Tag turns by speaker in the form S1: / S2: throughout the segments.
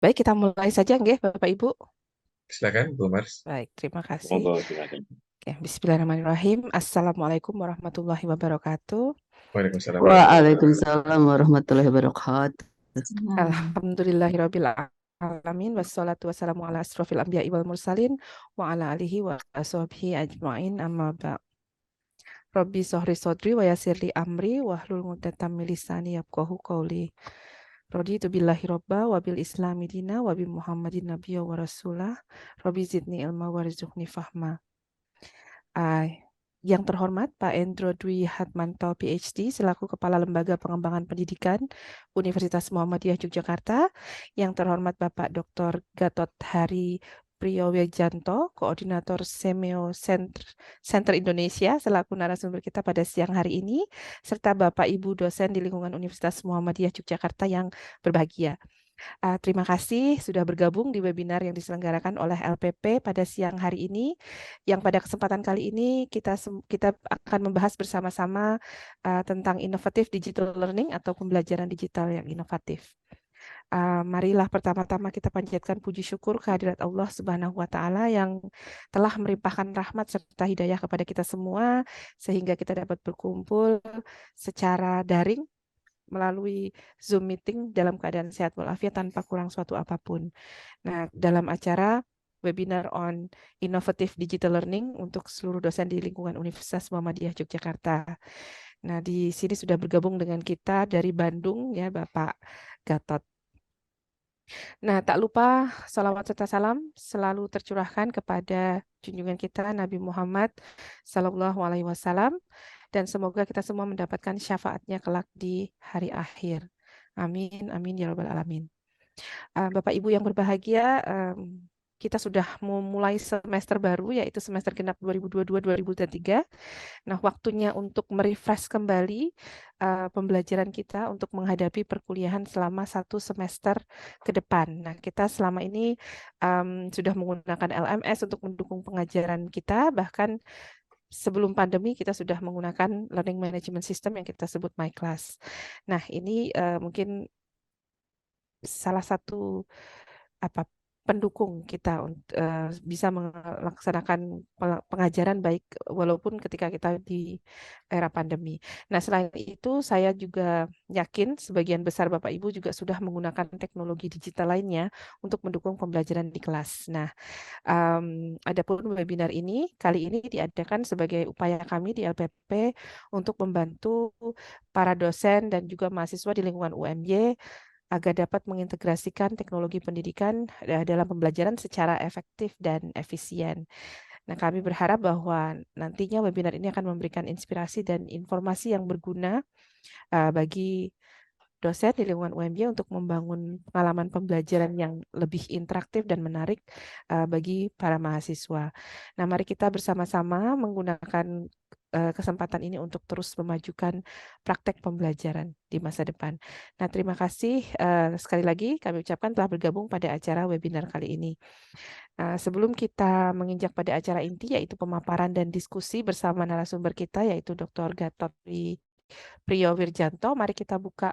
S1: Baik, kita mulai saja nggih, Bapak Ibu.
S2: Silakan, Bu Mars.
S1: Baik, terima kasih.
S3: Monggo silakan.
S1: Oke, Bismillahirrahmanirrahim. Assalamualaikum warahmatullahi wabarakatuh.
S2: Waalaikumsalam warahmatullahi wabarakatuh.
S3: Waalaikumsalam warahmatullahi wabarakatuh.
S1: Alhamdulillahirabbil alamin wassalatu wassalamu ala asrofil anbiya'i wal mursalin wa ala alihi wa ashabihi ajmain amma ba'd. Rabbi sohri sodri wa yasirli amri wahlul 'uqdatam min lisani yafqahu qawli. Raditu billahi robba wa bil islami dina wa bi Muhammadin nabiyya wa rasulah. Rabbi zidni ilma warzuqni fahma. Ah, yang terhormat Pak Endro Dwi Hatmanto PhD selaku Kepala Lembaga Pengembangan Pendidikan Universitas Muhammadiyah Yogyakarta, yang terhormat Bapak Dr. Gatot Hari Priyowejanto, Koordinator Semeo Center Indonesia selaku narasumber kita pada siang hari ini, serta Bapak Ibu dosen di lingkungan Universitas Muhammadiyah Yogyakarta yang berbahagia. Terima kasih sudah bergabung di webinar yang diselenggarakan oleh LPP pada siang hari ini. Yang pada kesempatan kali ini kita akan membahas bersama-sama tentang inovatif digital learning atau pembelajaran digital yang inovatif. Marilah pertama-tama kita panjatkan puji syukur kehadirat Allah Subhanahu wa Ta'ala yang telah melimpahkan rahmat serta hidayah kepada kita semua, sehingga kita dapat berkumpul secara daring melalui Zoom meeting dalam keadaan sehat walafiat tanpa kurang suatu apapun. Nah, dalam acara webinar on innovative digital learning untuk seluruh dosen di lingkungan Universitas Muhammadiyah Yogyakarta. Nah, di sini sudah bergabung dengan kita dari Bandung ya, Bapak Gatot. Nah, tak lupa salawat serta salam selalu tercurahkan kepada junjungan kita Nabi Muhammad SAW, dan semoga kita semua mendapatkan syafaatnya kelak di hari akhir. Amin, amin ya rabbal alamin. Bapak Ibu yang berbahagia, kita sudah memulai semester baru, yaitu semester genap 2022-2023. Nah, waktunya untuk merefresh kembali pembelajaran kita untuk menghadapi perkuliahan selama satu semester ke depan. Nah, kita selama ini sudah menggunakan LMS untuk mendukung pengajaran kita, bahkan sebelum pandemi kita sudah menggunakan learning management system yang kita sebut MyClass. Nah, ini mungkin salah satu pendukung kita bisa melaksanakan pengajaran baik walaupun ketika kita di era pandemi. Nah, selain itu saya juga yakin sebagian besar Bapak Ibu juga sudah menggunakan teknologi digital lainnya untuk mendukung pembelajaran di kelas. Nah, adapun webinar ini kali ini diadakan sebagai upaya kami di LPP untuk membantu para dosen dan juga mahasiswa di lingkungan UMY agar dapat mengintegrasikan teknologi pendidikan dalam pembelajaran secara efektif dan efisien. Nah, kami berharap bahwa nantinya webinar ini akan memberikan inspirasi dan informasi yang berguna bagi dosen di lingkungan UMY untuk membangun pengalaman pembelajaran yang lebih interaktif dan menarik bagi para mahasiswa. Nah, mari kita bersama-sama menggunakan kesempatan ini untuk terus memajukan praktek pembelajaran di masa depan. Nah, terima kasih sekali lagi kami ucapkan telah bergabung pada acara webinar kali ini. Sebelum kita menginjak pada acara inti, yaitu pemaparan dan diskusi bersama narasumber kita, yaitu Dr. Gatot Priyowejanto, mari kita buka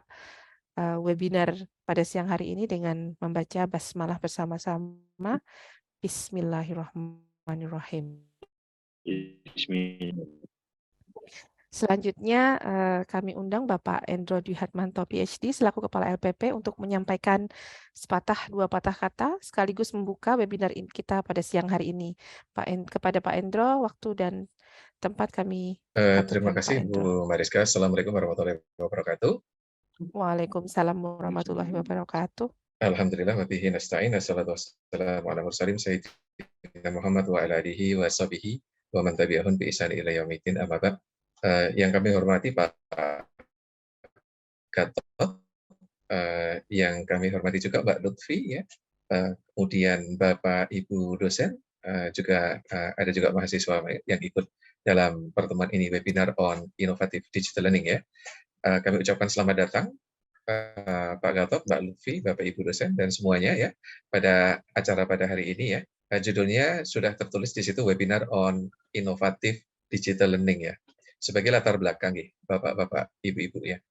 S1: webinar pada siang hari ini dengan membaca basmalah bersama-sama. Bismillahirrahmanirrahim.
S3: Bismillah.
S1: Selanjutnya kami undang Bapak Endro Dwi Hatmanto PhD selaku Kepala LPP untuk menyampaikan sepatah dua patah kata sekaligus membuka webinar kita pada siang hari ini. Kepada Pak Endro, waktu dan tempat kami
S2: Terima
S1: aturkan Pak
S2: kasih
S1: Endro.
S2: Bu Mariska. Assalamualaikum warahmatullahi wabarakatuh.
S1: Waalaikumsalam warahmatullahi wabarakatuh.
S2: Alhamdulillah wa bihi nasta'in. Assalatu wassalamu ala mursalin sayyidina Muhammad wa ala alihi wa sahbihi wa man tabi'ahum bi ihsan ila yaumiddin. Amma ba'd. Yang kami hormati Pak Gatot, yang kami hormati juga Mbak Lutfi ya. Kemudian Bapak Ibu dosen, juga ada juga mahasiswa yang ikut dalam pertemuan ini, webinar on innovative digital learning ya. Kami ucapkan selamat datang Pak Gatot, Mbak Lutfi, Bapak Ibu dosen dan semuanya ya pada acara pada hari ini ya. Judulnya sudah tertulis di situ, webinar on innovative digital learning ya. Sebagai latar belakang Bapak-bapak, Ibu-ibu ya.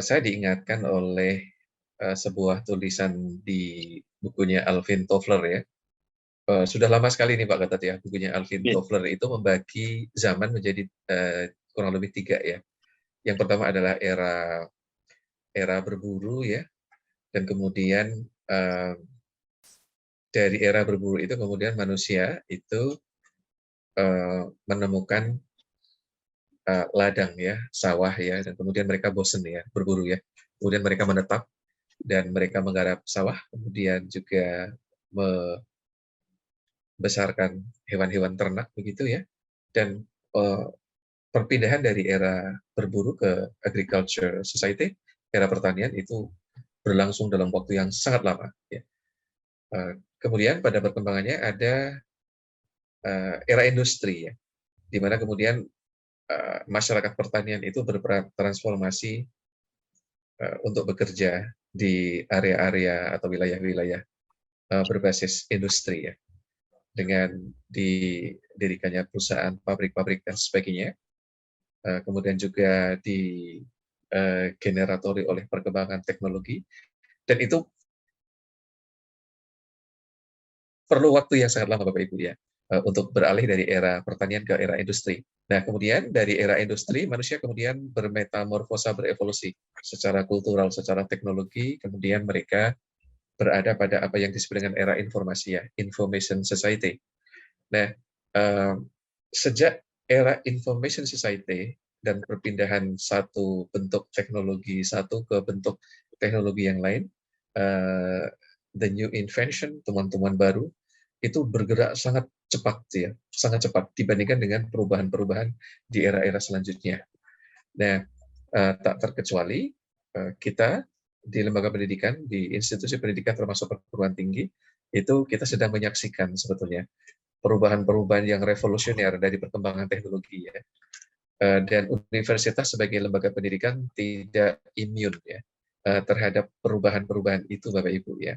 S2: Saya diingatkan oleh sebuah tulisan di bukunya Alvin Toffler ya. Sudah lama sekali nih Pak Gatot ya, bukunya Alvin Toffler itu membagi zaman menjadi kurang lebih 3 ya. Yang pertama adalah era berburu ya, dan kemudian dari era berburu itu kemudian manusia itu menemukan ladang ya, sawah ya, dan kemudian mereka bosen ya berburu ya. Kemudian mereka menetap dan mereka menggarap sawah, kemudian juga membesarkan hewan-hewan ternak begitu ya. Dan perpindahan dari era berburu ke agriculture society, era pertanian itu berlangsung dalam waktu yang sangat lama ya. Kemudian pada perkembangannya ada era industri ya, di mana kemudian masyarakat pertanian itu bertransformasi untuk bekerja di area-area atau wilayah-wilayah berbasis industri ya, dengan didirikannya perusahaan, pabrik-pabrik dan sebagainya. Kemudian juga digeneratori oleh perkembangan teknologi, dan itu perlu waktu yang sangat lama Bapak Ibu ya, untuk beralih dari era pertanian ke era industri. Nah, kemudian dari era industri, manusia kemudian bermetamorfosa, berevolusi secara kultural, secara teknologi, kemudian mereka berada pada apa yang disebut dengan era informasi ya, information society. Nah, sejak era information society dan perpindahan satu bentuk teknologi satu ke bentuk teknologi yang lain, the new invention, temuan-temuan baru, itu bergerak sangat cepat ya, sangat cepat dibandingkan dengan perubahan-perubahan di era-era selanjutnya. Nah, tak terkecuali kita di lembaga pendidikan, di institusi pendidikan termasuk perguruan tinggi, itu kita sedang menyaksikan sebetulnya perubahan-perubahan yang revolusioner dari perkembangan teknologi ya. Dan universitas sebagai lembaga pendidikan tidak imun ya terhadap perubahan-perubahan itu Bapak Ibu ya.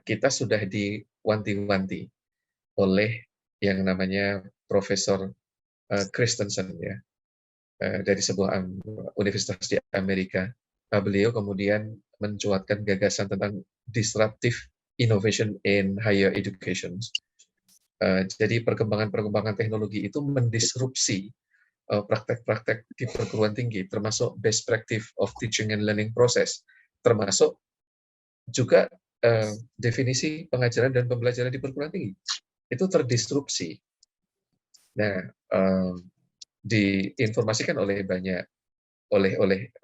S2: Kita sudah diwanti-wanti oleh yang namanya Profesor Christensen ya, dari sebuah universitas di Amerika. Beliau kemudian mencuatkan gagasan tentang disruptive innovation in higher education. Jadi perkembangan-perkembangan teknologi itu mendisrupsi praktek-praktek di perguruan tinggi, termasuk best practice of teaching and learning process, termasuk juga definisi pengajaran dan pembelajaran di perguruan tinggi. Itu terdisrupsi. Nah, diinformasikan oleh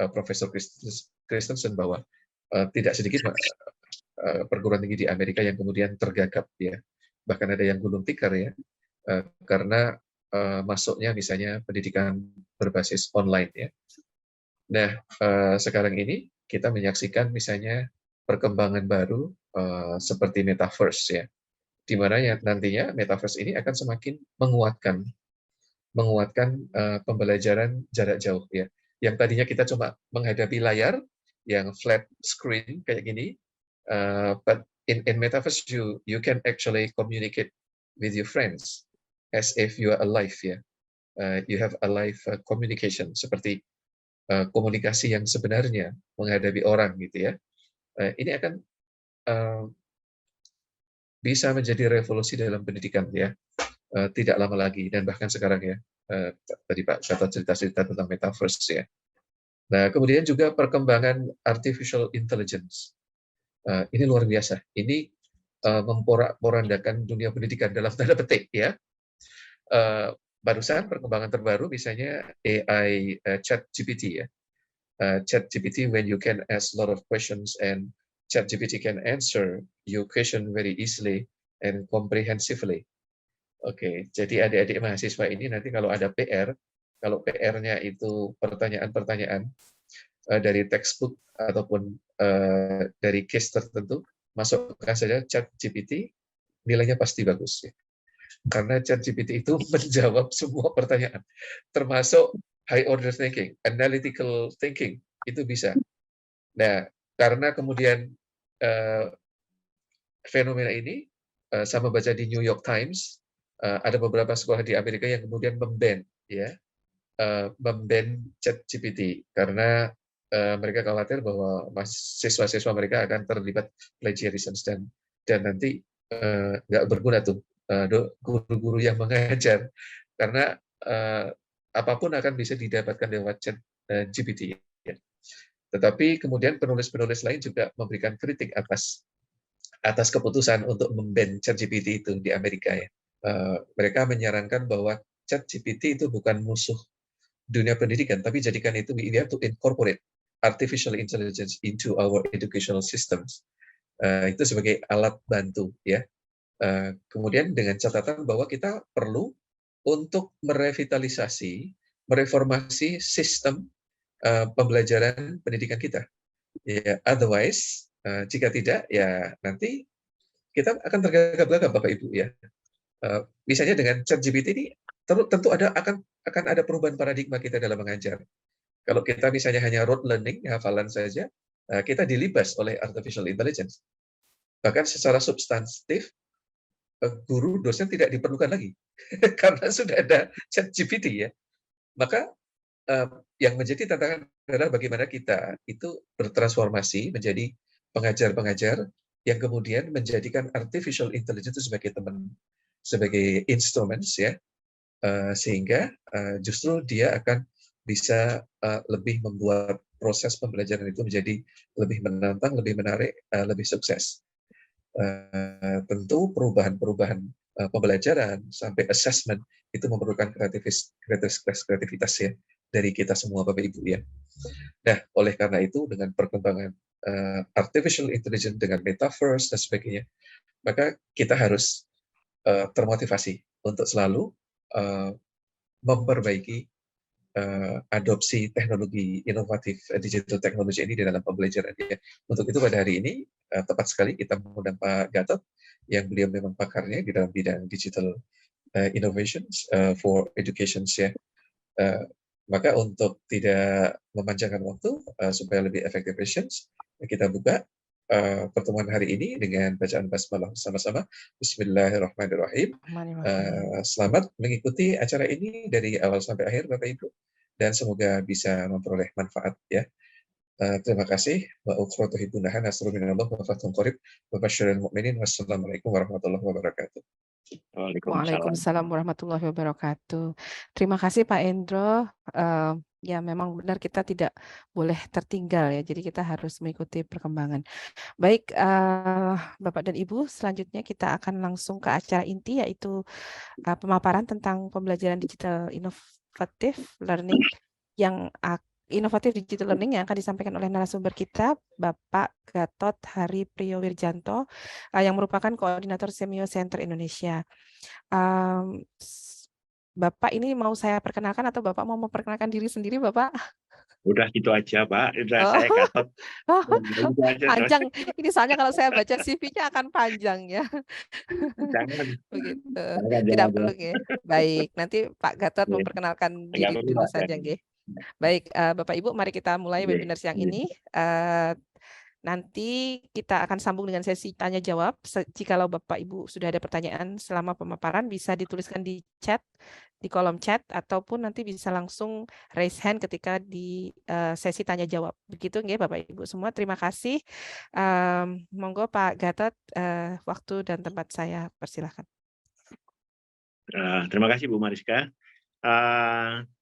S2: Profesor Christensen bahwa tidak sedikit perguruan tinggi di Amerika yang kemudian tergagap ya, bahkan ada yang gulung tikar ya, karena masuknya misalnya pendidikan berbasis online ya. Nah, sekarang ini kita menyaksikan misalnya perkembangan baru seperti metaverse ya, di mana ya nantinya metaverse ini akan semakin menguatkan pembelajaran jarak jauh ya. Yang tadinya kita cuma menghadapi layar yang flat screen kayak gini, but in metaverse you can actually communicate with your friends as if you are alive ya. You have a live communication, seperti komunikasi yang sebenarnya menghadapi orang gitu ya. Ini akan bisa menjadi revolusi dalam pendidikan ya, tidak lama lagi, dan bahkan sekarang ya. Tadi Pak Gatot cerita-cerita tentang metaverse ya. Nah, kemudian juga perkembangan artificial intelligence. Ini luar biasa. Ini memporak-porandakan dunia pendidikan dalam tanda petik ya. Barusan perkembangan terbaru misalnya AI ChatGPT ya. ChatGPT, when you can ask a lot of questions and ChatGPT can answer your question very easily and comprehensively. Oke, jadi adik-adik mahasiswa ini nanti kalau ada PR, kalau PR-nya itu pertanyaan-pertanyaan dari textbook ataupun dari case tertentu, masukkan saja ChatGPT, nilainya pasti bagus ya. Karena ChatGPT itu menjawab semua pertanyaan, termasuk high order thinking, analytical thinking, itu bisa. Nah, karena kemudian fenomena ini, saya membaca di New York Times, ada beberapa sekolah di Amerika yang kemudian memban ChatGPT karena mereka khawatir bahwa siswa-siswa mereka akan terlibat plagiarism dan nanti nggak berguna tuh guru-guru yang mengajar, karena apapun akan bisa didapatkan lewat chat GPT. Ya. Tetapi kemudian penulis-penulis lain juga memberikan kritik atas keputusan untuk memban ChatGPT itu di Amerika ya. Mereka menyarankan bahwa ChatGPT itu bukan musuh dunia pendidikan, tapi jadikan itu we have to incorporate artificial intelligence into our educational systems. Itu sebagai alat bantu ya. Kemudian dengan catatan bahwa kita perlu untuk merevitalisasi, mereformasi sistem pembelajaran pendidikan kita. Ya, otherwise, jika tidak, ya nanti kita akan tergagap-gagap, Bapak Ibu ya. Misalnya dengan ChatGPT ini, tentu akan ada perubahan paradigma kita dalam mengajar. Kalau kita misalnya hanya rote learning, hafalan saja, kita dilibas oleh artificial intelligence. Bahkan secara substantif, guru dosen tidak diperlukan lagi karena sudah ada ChatGPT ya. Maka yang menjadi tantangan adalah bagaimana kita itu bertransformasi menjadi pengajar-pengajar yang kemudian menjadikan artificial intelligence sebagai teman, sebagai instruments ya, sehingga justru dia akan bisa lebih membuat proses pembelajaran itu menjadi lebih menantang, lebih menarik, lebih sukses. Tentu perubahan pembelajaran sampai assessment itu memerlukan kreativitas ya dari kita semua Bapak Ibu ya. Nah, oleh karena itu dengan perkembangan artificial intelligence dengan metaverse dan sebagainya, maka kita harus termotivasi untuk selalu memperbaiki adopsi teknologi inovatif digital teknologi ini di dalam pembelajaran. Untuk itu pada hari ini tepat sekali kita mengundang Pak Gatot yang beliau memang pakarnya di dalam bidang digital innovations for education ya. Maka untuk tidak memanjangkan waktu supaya lebih efektif kita buka pertemuan hari ini dengan bacaan basmalah sama-sama. Bismillahirrahmanirrahim. Selamat mengikuti acara ini dari awal sampai akhir Bapak Ibu dan semoga bisa memperoleh manfaat ya. Terima kasih. Wa ukhra tuhibbunaha nasrun minallah wa fathun qarib wa basyiril mu'minin. Wassalamualaikum warahmatullahi wabarakatuh.
S1: Waalaikumsalam warahmatullahi wabarakatuh. Terima kasih Pak Endro. Ya memang benar kita tidak boleh tertinggal ya. Jadi kita harus mengikuti perkembangan. Baik, Bapak dan Ibu, selanjutnya kita akan langsung ke acara inti yaitu pemaparan tentang pembelajaran digital inovatif learning inovatif digital learning yang akan disampaikan oleh narasumber kita, Bapak Gatot Hari Priyowirjanto, yang merupakan koordinator Semio Center Indonesia. Bapak ini mau saya perkenalkan atau Bapak mau memperkenalkan diri sendiri, Bapak?
S4: Udah gitu aja, Pak. Udah saya Gatot.
S1: Panjang. Ini soalnya kalau saya baca CV-nya akan panjang ya.
S4: Jangan.
S1: Begitu. Tidak perlu ya. Baik, nanti Pak Gatot memperkenalkan diri dulu saja, nggih. Baik, Bapak Ibu, mari kita mulai webinar siang ini. Nanti kita akan sambung dengan sesi tanya jawab. Jikalau Bapak Ibu sudah ada pertanyaan selama pemaparan, bisa dituliskan di chat, di kolom chat, ataupun nanti bisa langsung raise hand ketika di sesi tanya jawab. Begitu nggih Bapak Ibu semua. Terima kasih. Monggo Pak Gatot, waktu dan tempat saya persilahkan.
S4: Terima kasih Bu Mariska.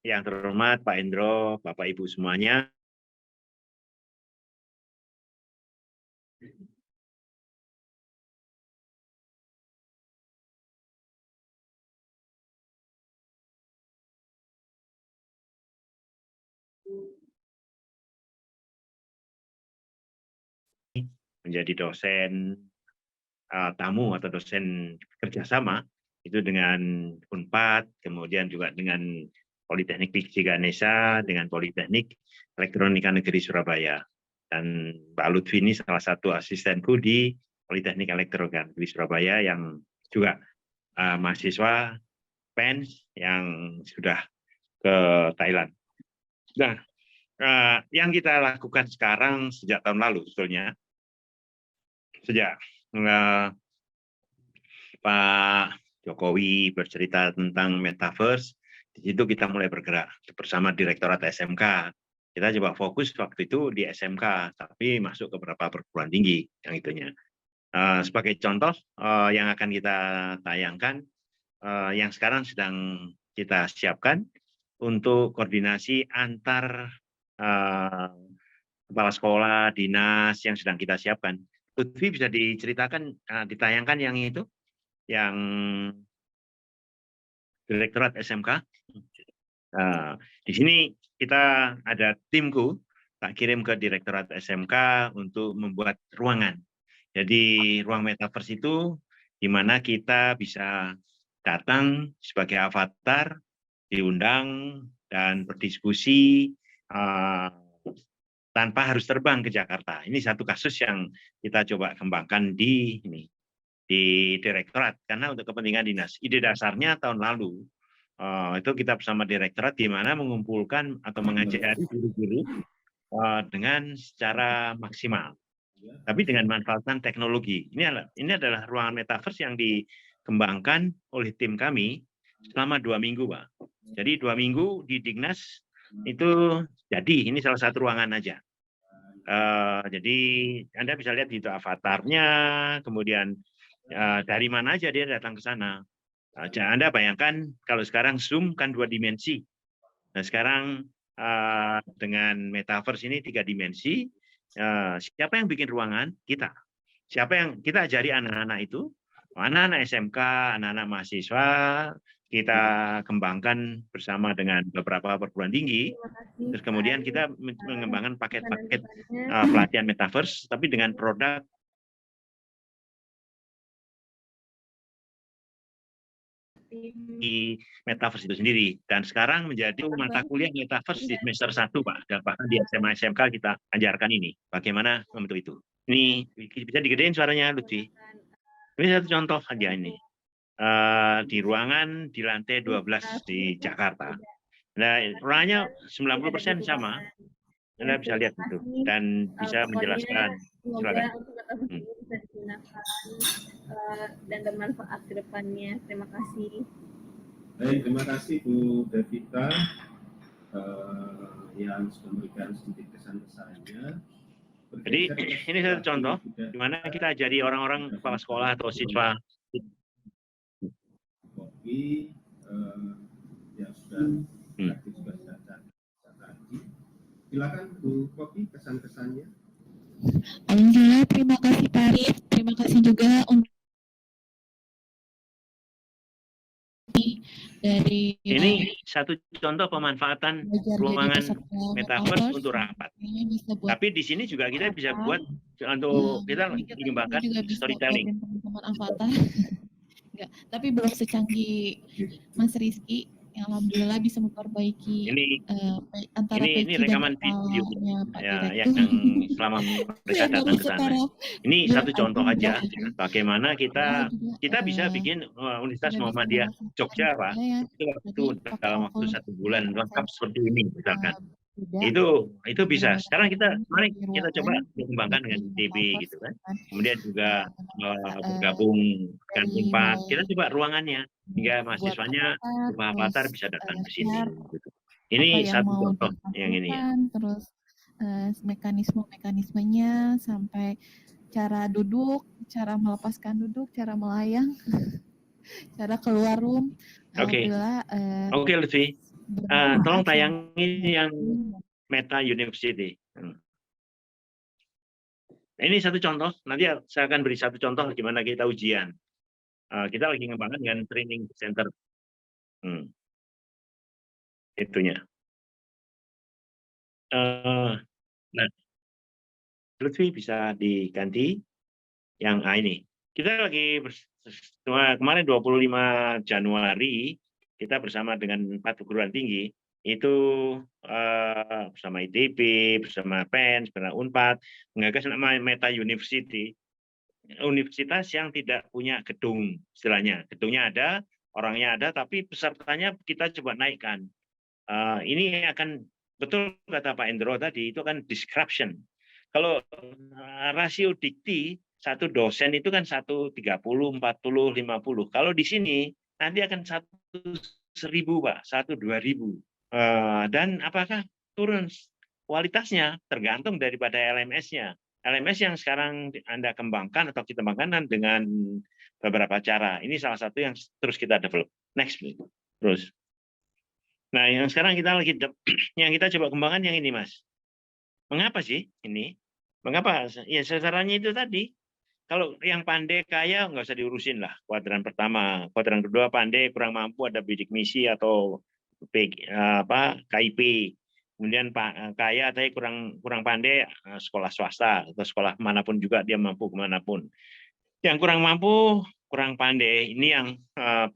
S4: Yang terhormat Pak Endro, Bapak Ibu semuanya. Menjadi dosen tamu atau dosen kerjasama itu dengan Unpad, kemudian juga dengan Politeknik Diksi Ganesha, dengan Politeknik Elektronika Negeri Surabaya. Dan Mbak Lutfi ini salah satu asistenku di Politeknik Elektronika Negeri Surabaya yang juga mahasiswa PENS yang sudah ke Thailand. Nah, yang kita lakukan sekarang sejak tahun lalu sebetulnya, sejak Pak Jokowi bercerita tentang metaverse, di situ kita mulai bergerak bersama Direktorat SMK. Kita coba fokus waktu itu di SMK, tapi masuk ke beberapa perguruan tinggi yang itunya. Sebagai contoh yang akan kita tayangkan, yang sekarang sedang kita siapkan untuk koordinasi antar kepala sekolah, dinas yang sedang kita siapkan. Lutfi bisa diceritakan, ditayangkan yang itu, yang Direktorat SMK. Di sini kita ada timku, tak kirim ke Direktorat SMK untuk membuat ruangan. Jadi ruang metaverse itu di mana kita bisa datang sebagai avatar, diundang dan berdiskusi tanpa harus terbang ke Jakarta. Ini satu kasus yang kita coba kembangkan di Direktorat, karena untuk kepentingan dinas. Ide dasarnya tahun lalu itu kita bersama Direktorat di mana mengumpulkan atau mengajari guru-guru dengan secara maksimal, tapi dengan manfaatan teknologi. Ini adalah ruangan metaverse yang dikembangkan oleh tim kami selama 2 minggu, Pak. Jadi 2 minggu di Dignas itu jadi, ini salah satu ruangan aja. Jadi Anda bisa lihat itu avatarnya, kemudian dari mana aja dia datang ke sana. Anda bayangkan kalau sekarang Zoom kan 2 dimensi. Nah sekarang dengan metaverse ini 3 dimensi. Siapa yang bikin ruangan? Kita. Siapa yang kita ajari anak-anak itu? Anak-anak SMK, anak-anak mahasiswa, kita kembangkan bersama dengan beberapa perguruan tinggi. Terus kemudian kita mengembangkan paket-paket pelatihan metaverse, tapi dengan produk di metaverse itu sendiri. Dan sekarang menjadi mata kuliah metaverse di semester 1, Pak. Dan bahkan di SMA SMK kita ajarkan ini. Bagaimana membentuk itu. Ini bisa digedein suaranya, Lutfi. Ini satu contoh aja ini. Di ruangan di lantai 12 di Jakarta. Nah, ruangannya 90% sama. Anda bisa lihat itu dan bisa menjelaskan. Silakan.
S5: Bisa digunakan dan bermanfaat ke depannya. Terima kasih.
S6: Baik, terima kasih Bu Devita yang sudah memberikan sedikit kesan-kesannya.
S4: Jadi ini satu contoh di mana kita ajari orang-orang kepala sekolah atau siswa.
S6: Kopi yang sudah juga sudah tadi. Silakan Bu Kopi, kesan-kesannya.
S7: Alhamdulillah, terima kasih Pak Arif. Terima kasih juga untuk dari
S4: ini satu contoh pemanfaatan ruangan metaverse untuk rapat. Tapi di sini juga kita bisa buat untuk kita mengembangkan storytelling.
S7: Teman-teman avatar. Enggak, tapi belum secanggih Mas Rizky yang alhamdulillah bisa memperbaiki antara
S4: ini rekaman video ya, yang selama mereka datang ke sana. Ini satu contoh aja bagaimana kita bisa bikin Universitas Muhammadiyah Jogja, Pak. Itu dalam waktu 1 bulan lengkap seperti ini misalkan. Itu bisa. Sekarang mari kita coba dikembangkan dengan ITB gitu kan. Kemudian juga bergabung dengan Unpad. Kita coba ruangannya hingga mahasiswanya avatar bisa datang ke sini. Gitu. Ini satu contoh yang ini ya.
S7: Terus mekanismenya sampai cara duduk, cara melepaskan duduk, cara melayang, cara keluar room.
S4: Oke, Lutfi. Tolong tayangin yang Meta University. Ini satu contoh. Nanti saya akan beri satu contoh gimana kita ujian. Kita lagi ngembangkan dengan training center. Itunya. Nah, Lutfi bisa diganti yang ini. Kita lagi kemarin 25 Januari kita bersama dengan 4 perguruan tinggi itu bersama ITB, bersama PEN, bersama Unpad menggagas namanya Meta University. Universitas yang tidak punya gedung, istilahnya. Gedungnya ada, orangnya ada, tapi pesertanya kita coba naikkan. Ini akan betul kata Pak Endro tadi, itu kan disruption. Kalau rasio dikti satu dosen itu kan 1:30, 40, 50. Kalau di sini nanti akan 1.000, Pak, 1-2.000. Dan apakah turun kualitasnya tergantung daripada LMS-nya. LMS yang sekarang Anda kembangkan atau kita kembangkan dengan beberapa cara. Ini salah satu yang terus kita develop. Next, please. Terus. Nah, yang sekarang yang kita coba kembangkan yang ini, Mas. Mengapa sih ini? Mengapa? Ya, sasarannya itu tadi. Kalau yang pandai kaya nggak usah diurusin lah. Kuadran pertama, kuadran kedua pandai kurang mampu ada bidik misi atau KIP. Kemudian kaya tapi kurang pandai sekolah swasta atau sekolah manapun juga dia mampu kemanapun. Yang kurang mampu, kurang pandai ini yang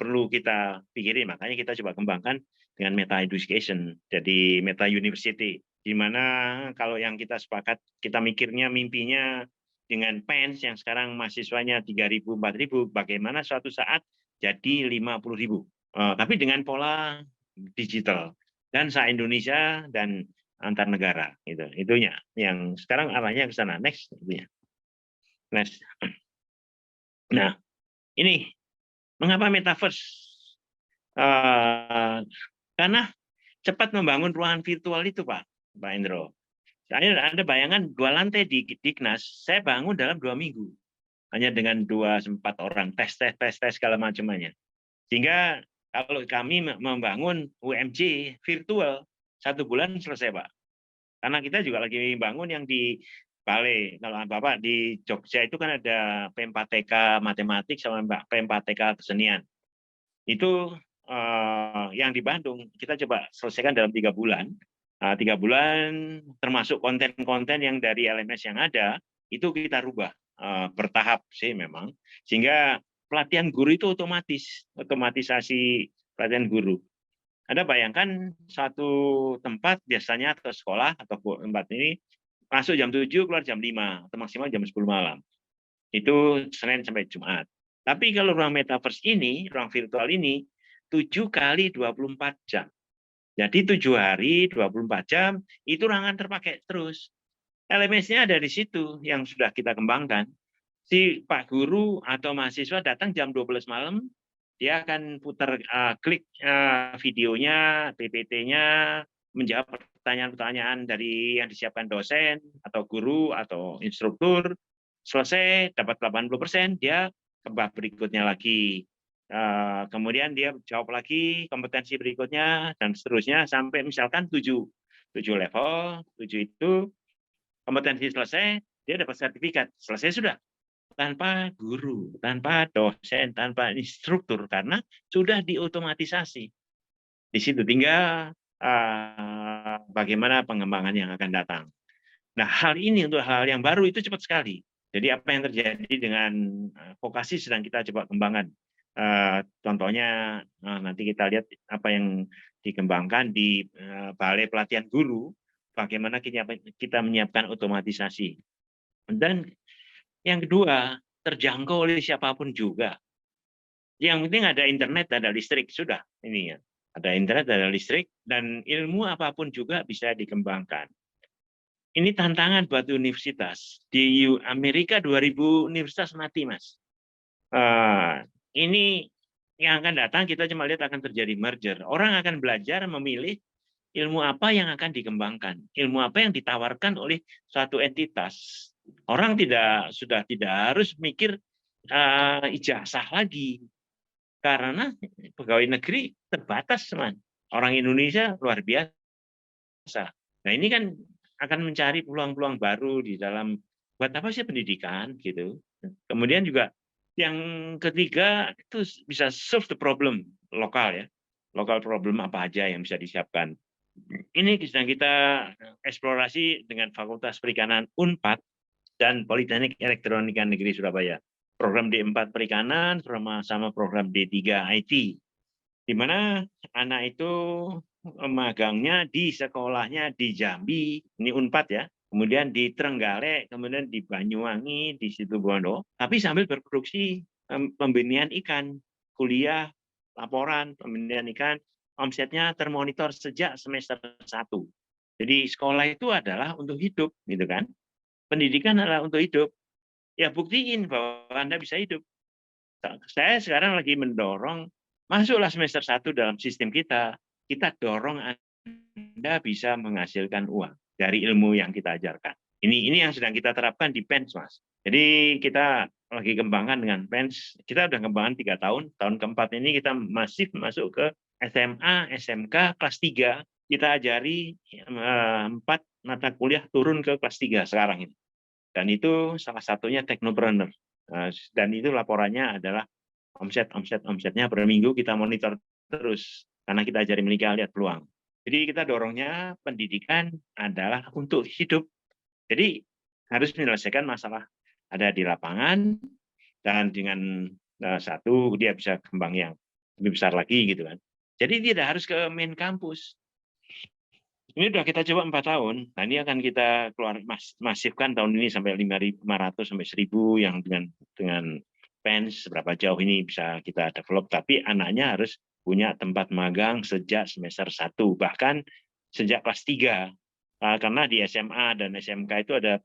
S4: perlu kita pikirin. Makanya kita coba kembangkan dengan meta education, jadi meta university. Di mana kalau yang kita sepakat, kita mikirnya mimpinya dengan PENS yang sekarang mahasiswanya 3.000, 4.000, bagaimana suatu saat jadi 50.000. Tapi dengan pola digital dan se-Indonesia dan antar negara gitu. Itunya yang sekarang arahnya ke sana. Next itunya. Next. Nah, ini mengapa metaverse? Karena cepat membangun ruangan virtual itu, Pak Endro. Anda bayangkan 2 lantai di Dignas, saya bangun dalam 2 minggu. Hanya dengan 2-4 orang, tes segala macamnya. Sehingga kalau kami membangun UMJ virtual, 1 bulan selesai, Pak. Karena kita juga lagi bangun yang di Balai. Kalau Bapak di Jogja itu kan ada P4TK matematik sama P4TK kesenian. Itu yang di Bandung kita coba selesaikan dalam 3 bulan. 3 bulan termasuk konten-konten yang dari LMS yang ada, itu kita rubah bertahap sih memang. Sehingga pelatihan guru itu otomatisasi pelatihan guru. Anda bayangkan satu tempat biasanya atau sekolah atau tempat ini masuk jam 7 keluar jam 5 atau maksimal jam 10 malam. Itu Senin sampai Jumat. Tapi kalau ruang metaverse ini, ruang virtual ini 7 kali 24 jam. Jadi 7 hari 24 jam itu ruangan terpakai terus. LMS-nya ada di situ yang sudah kita kembangkan. Si Pak Guru atau mahasiswa datang jam 12 malam, dia akan putar klik videonya, PPT-nya, menjawab pertanyaan-pertanyaan dari yang disiapkan dosen atau guru atau instruktur. Selesai dapat 80%, dia ke bab berikutnya lagi. Kemudian dia jawab lagi kompetensi berikutnya dan seterusnya sampai misalkan 7 level, 7 itu kompetensi selesai, dia dapat sertifikat. Selesai sudah. Tanpa guru, tanpa dosen, tanpa instruktur, karena sudah diotomatisasi. Di situ tinggal bagaimana pengembangan yang akan datang. Nah, hal ini untuk hal yang baru itu cepat sekali. Jadi apa yang terjadi dengan vokasi sedang kita coba kembangkan. Contohnya nanti kita lihat apa yang dikembangkan di Balai Pelatihan Guru, bagaimana kita menyiapkan otomatisasi. Dan yang kedua, terjangkau oleh siapapun juga. Yang penting ada internet, ada listrik, sudah ini ya. Ada internet, ada listrik, dan ilmu apapun juga bisa dikembangkan. Ini tantangan buat universitas. Di Amerika 2000 universitas mati, Mas. Ini yang akan datang, kita cuma lihat akan terjadi merger. Orang akan belajar memilih ilmu apa yang akan dikembangkan, ilmu apa yang ditawarkan oleh suatu entitas. Orang sudah tidak harus mikir ijazah lagi, karena pegawai negeri terbatas, teman. Orang Indonesia luar biasa. Nah ini kan akan mencari peluang-peluang baru di dalam buat apa sih pendidikan gitu. Kemudian juga yang ketiga itu bisa solve the problem lokal ya, lokal problem apa aja yang bisa disiapkan. Ini sedang kita eksplorasi dengan Fakultas Perikanan Unpad dan Politeknik Elektronika Negeri Surabaya. Program D4 Perikanan sama program D3 IT. Di mana anak itu magangnya di sekolahnya di Jambi, ini Unpad ya, kemudian di Trenggalek, kemudian di Banyuwangi, di Situbondo, tapi sambil berproduksi pembenihan ikan, kuliah, laporan, pembenihan ikan, omsetnya termonitor sejak semester 1. Jadi sekolah itu adalah untuk hidup, gitu kan? Pendidikan adalah untuk hidup. Ya buktiin bahwa Anda bisa hidup. Saya sekarang lagi mendorong, masuklah semester 1 dalam sistem kita. Kita dorong Anda bisa menghasilkan uang. dari ilmu yang kita ajarkan. Ini yang sedang kita terapkan di PENS, Mas. Jadi kita lagi kembangkan dengan PENS. Kita udah kembangkan 3 tahun. Tahun keempat ini kita masif masuk ke SMA, SMK, kelas 3. Kita ajari 4 mata kuliah turun ke kelas 3 sekarang ini. Dan itu salah satunya teknopreneur. Dan itu laporannya adalah omsetnya per minggu kita monitor terus. Karena kita ajari menikah, lihat peluang. Jadi kita dorongnya pendidikan adalah untuk hidup. Jadi harus menyelesaikan masalah ada di lapangan, dan dengan satu dia bisa kembang yang lebih besar lagi gitu kan. Jadi tidak harus ke main kampus. Ini udah kita coba 4 tahun. Nah, ini akan kita keluar masifkan tahun ini sampai 500 sampai 1.000 yang dengan PENS, seberapa jauh ini bisa kita develop, tapi anaknya harus punya tempat magang sejak semester 1, bahkan sejak kelas 3. Karena di SMA dan SMK itu ada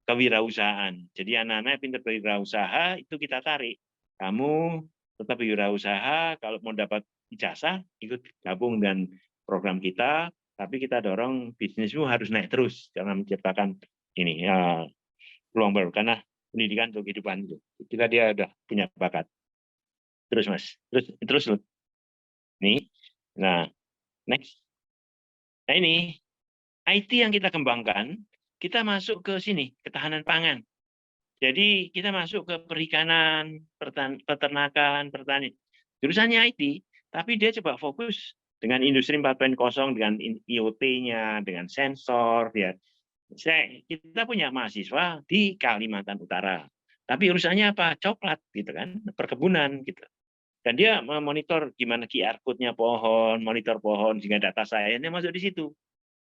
S4: kewirausahaan. Jadi anak-anak yang pintar berwirausaha itu kita tarik. Kamu tetap berwirausaha, kalau mau dapat ijazah ikut gabung dengan program kita, tapi kita dorong bisnismu harus naik terus karena menciptakan ini peluang baru, karena pendidikan untuk kehidupan itu. Kita dia udah punya bakat. Terus Mas, terus nih. Nah, next. Nah ini IT yang kita kembangkan, kita masuk ke sini, ketahanan pangan. Jadi kita masuk ke perikanan, peternakan, pertanian. Jurusannya IT, tapi dia coba fokus dengan industri 4.0, dengan IoT-nya, dengan sensor. Ya. Kita punya mahasiswa di Kalimantan Utara, tapi urusannya apa? Coklat, gitu kan, perkebunan, gitu. Dan dia memonitor gimana QR code-nya pohon, monitor pohon, sehingga data science-nya masuk di situ.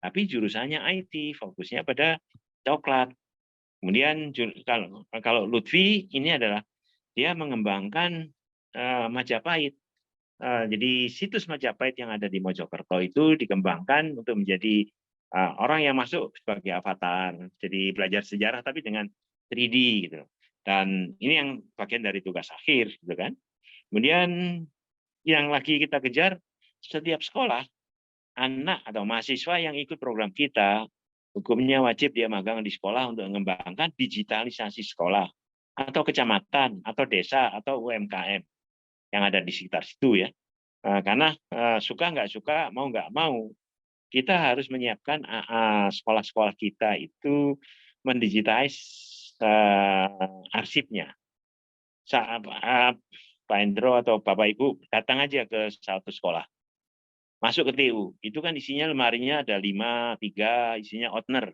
S4: Tapi jurusannya IT, fokusnya pada coklat. Kemudian kalau Lutfi ini adalah dia mengembangkan Majapahit. Jadi situs Majapahit yang ada di Mojokerto itu dikembangkan untuk menjadi orang yang masuk sebagai avatar. Jadi belajar sejarah tapi dengan 3D gitu. Dan ini yang bagian dari tugas akhir, gitu kan. Kemudian yang lagi kita kejar, setiap sekolah anak atau mahasiswa yang ikut program kita, hukumnya wajib dia magang di sekolah untuk mengembangkan digitalisasi sekolah, atau kecamatan, atau desa, atau UMKM yang ada di sekitar situ ya. Karena suka nggak suka, mau nggak mau, kita harus menyiapkan sekolah-sekolah kita itu mendigitize arsipnya. Pak Endro atau Bapak Ibu datang aja ke satu sekolah. Masuk ke TU, itu kan isinya lemarinya ada 5, 3, isinya Outner.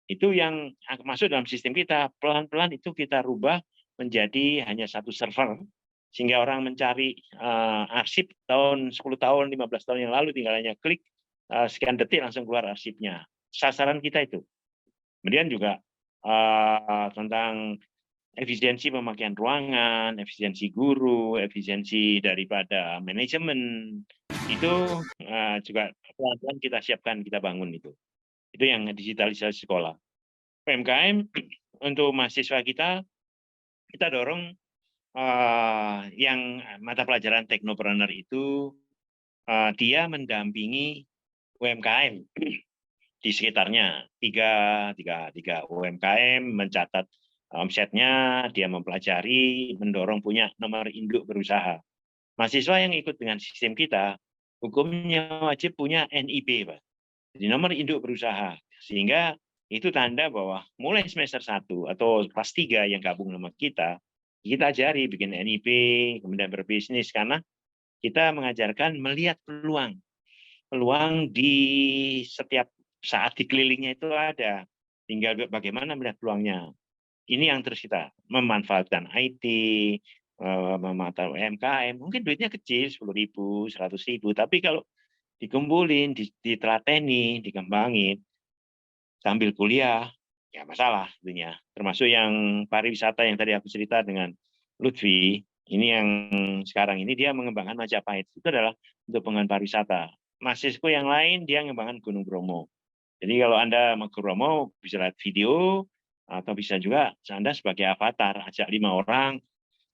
S4: Itu yang masuk dalam sistem kita, pelan-pelan itu kita rubah menjadi hanya satu server, sehingga orang mencari arsip tahun 10 tahun, 15 tahun yang lalu, tinggal hanya klik, sekian detik langsung keluar arsipnya. Sasaran kita itu. Kemudian juga tentang efisiensi pemakaian ruangan, efisiensi guru, efisiensi daripada manajemen, itu juga pelan-pelan kita siapkan, kita bangun itu. Itu yang digitalisasi sekolah. PMKM untuk mahasiswa kita dorong yang mata pelajaran teknopreneur itu dia mendampingi UMKM di sekitarnya, tiga UMKM, mencatat omsetnya, dia mempelajari, mendorong punya nomor induk berusaha. Mahasiswa yang ikut dengan sistem kita, hukumnya wajib punya NIB, Pak. Jadi nomor induk berusaha. Sehingga itu tanda bahwa mulai semester 1 atau kelas 3 yang gabung sama kita ajari bikin NIB, kemudian berbisnis, karena kita mengajarkan melihat peluang. Peluang di setiap saat di kelilingnya itu ada. Tinggal bagaimana melihat peluangnya. Ini yang terus kita memanfaatkan IT, memanfaatkan UMKM, mungkin duitnya kecil, 10.000, 100.000, tapi kalau dikumpulin, ditelateni, dikembangin, sambil kuliah, ya masalah tentunya. Termasuk yang pariwisata yang tadi aku cerita dengan Lutfi, ini yang sekarang ini dia mengembangkan Majapahit, itu adalah untuk pengembangan pariwisata. Mahasiswa yang lain dia mengembangkan Gunung Bromo. Jadi kalau Anda mau ke Bromo, bisa lihat video, atau bisa juga Anda sebagai avatar, ajak 5 orang,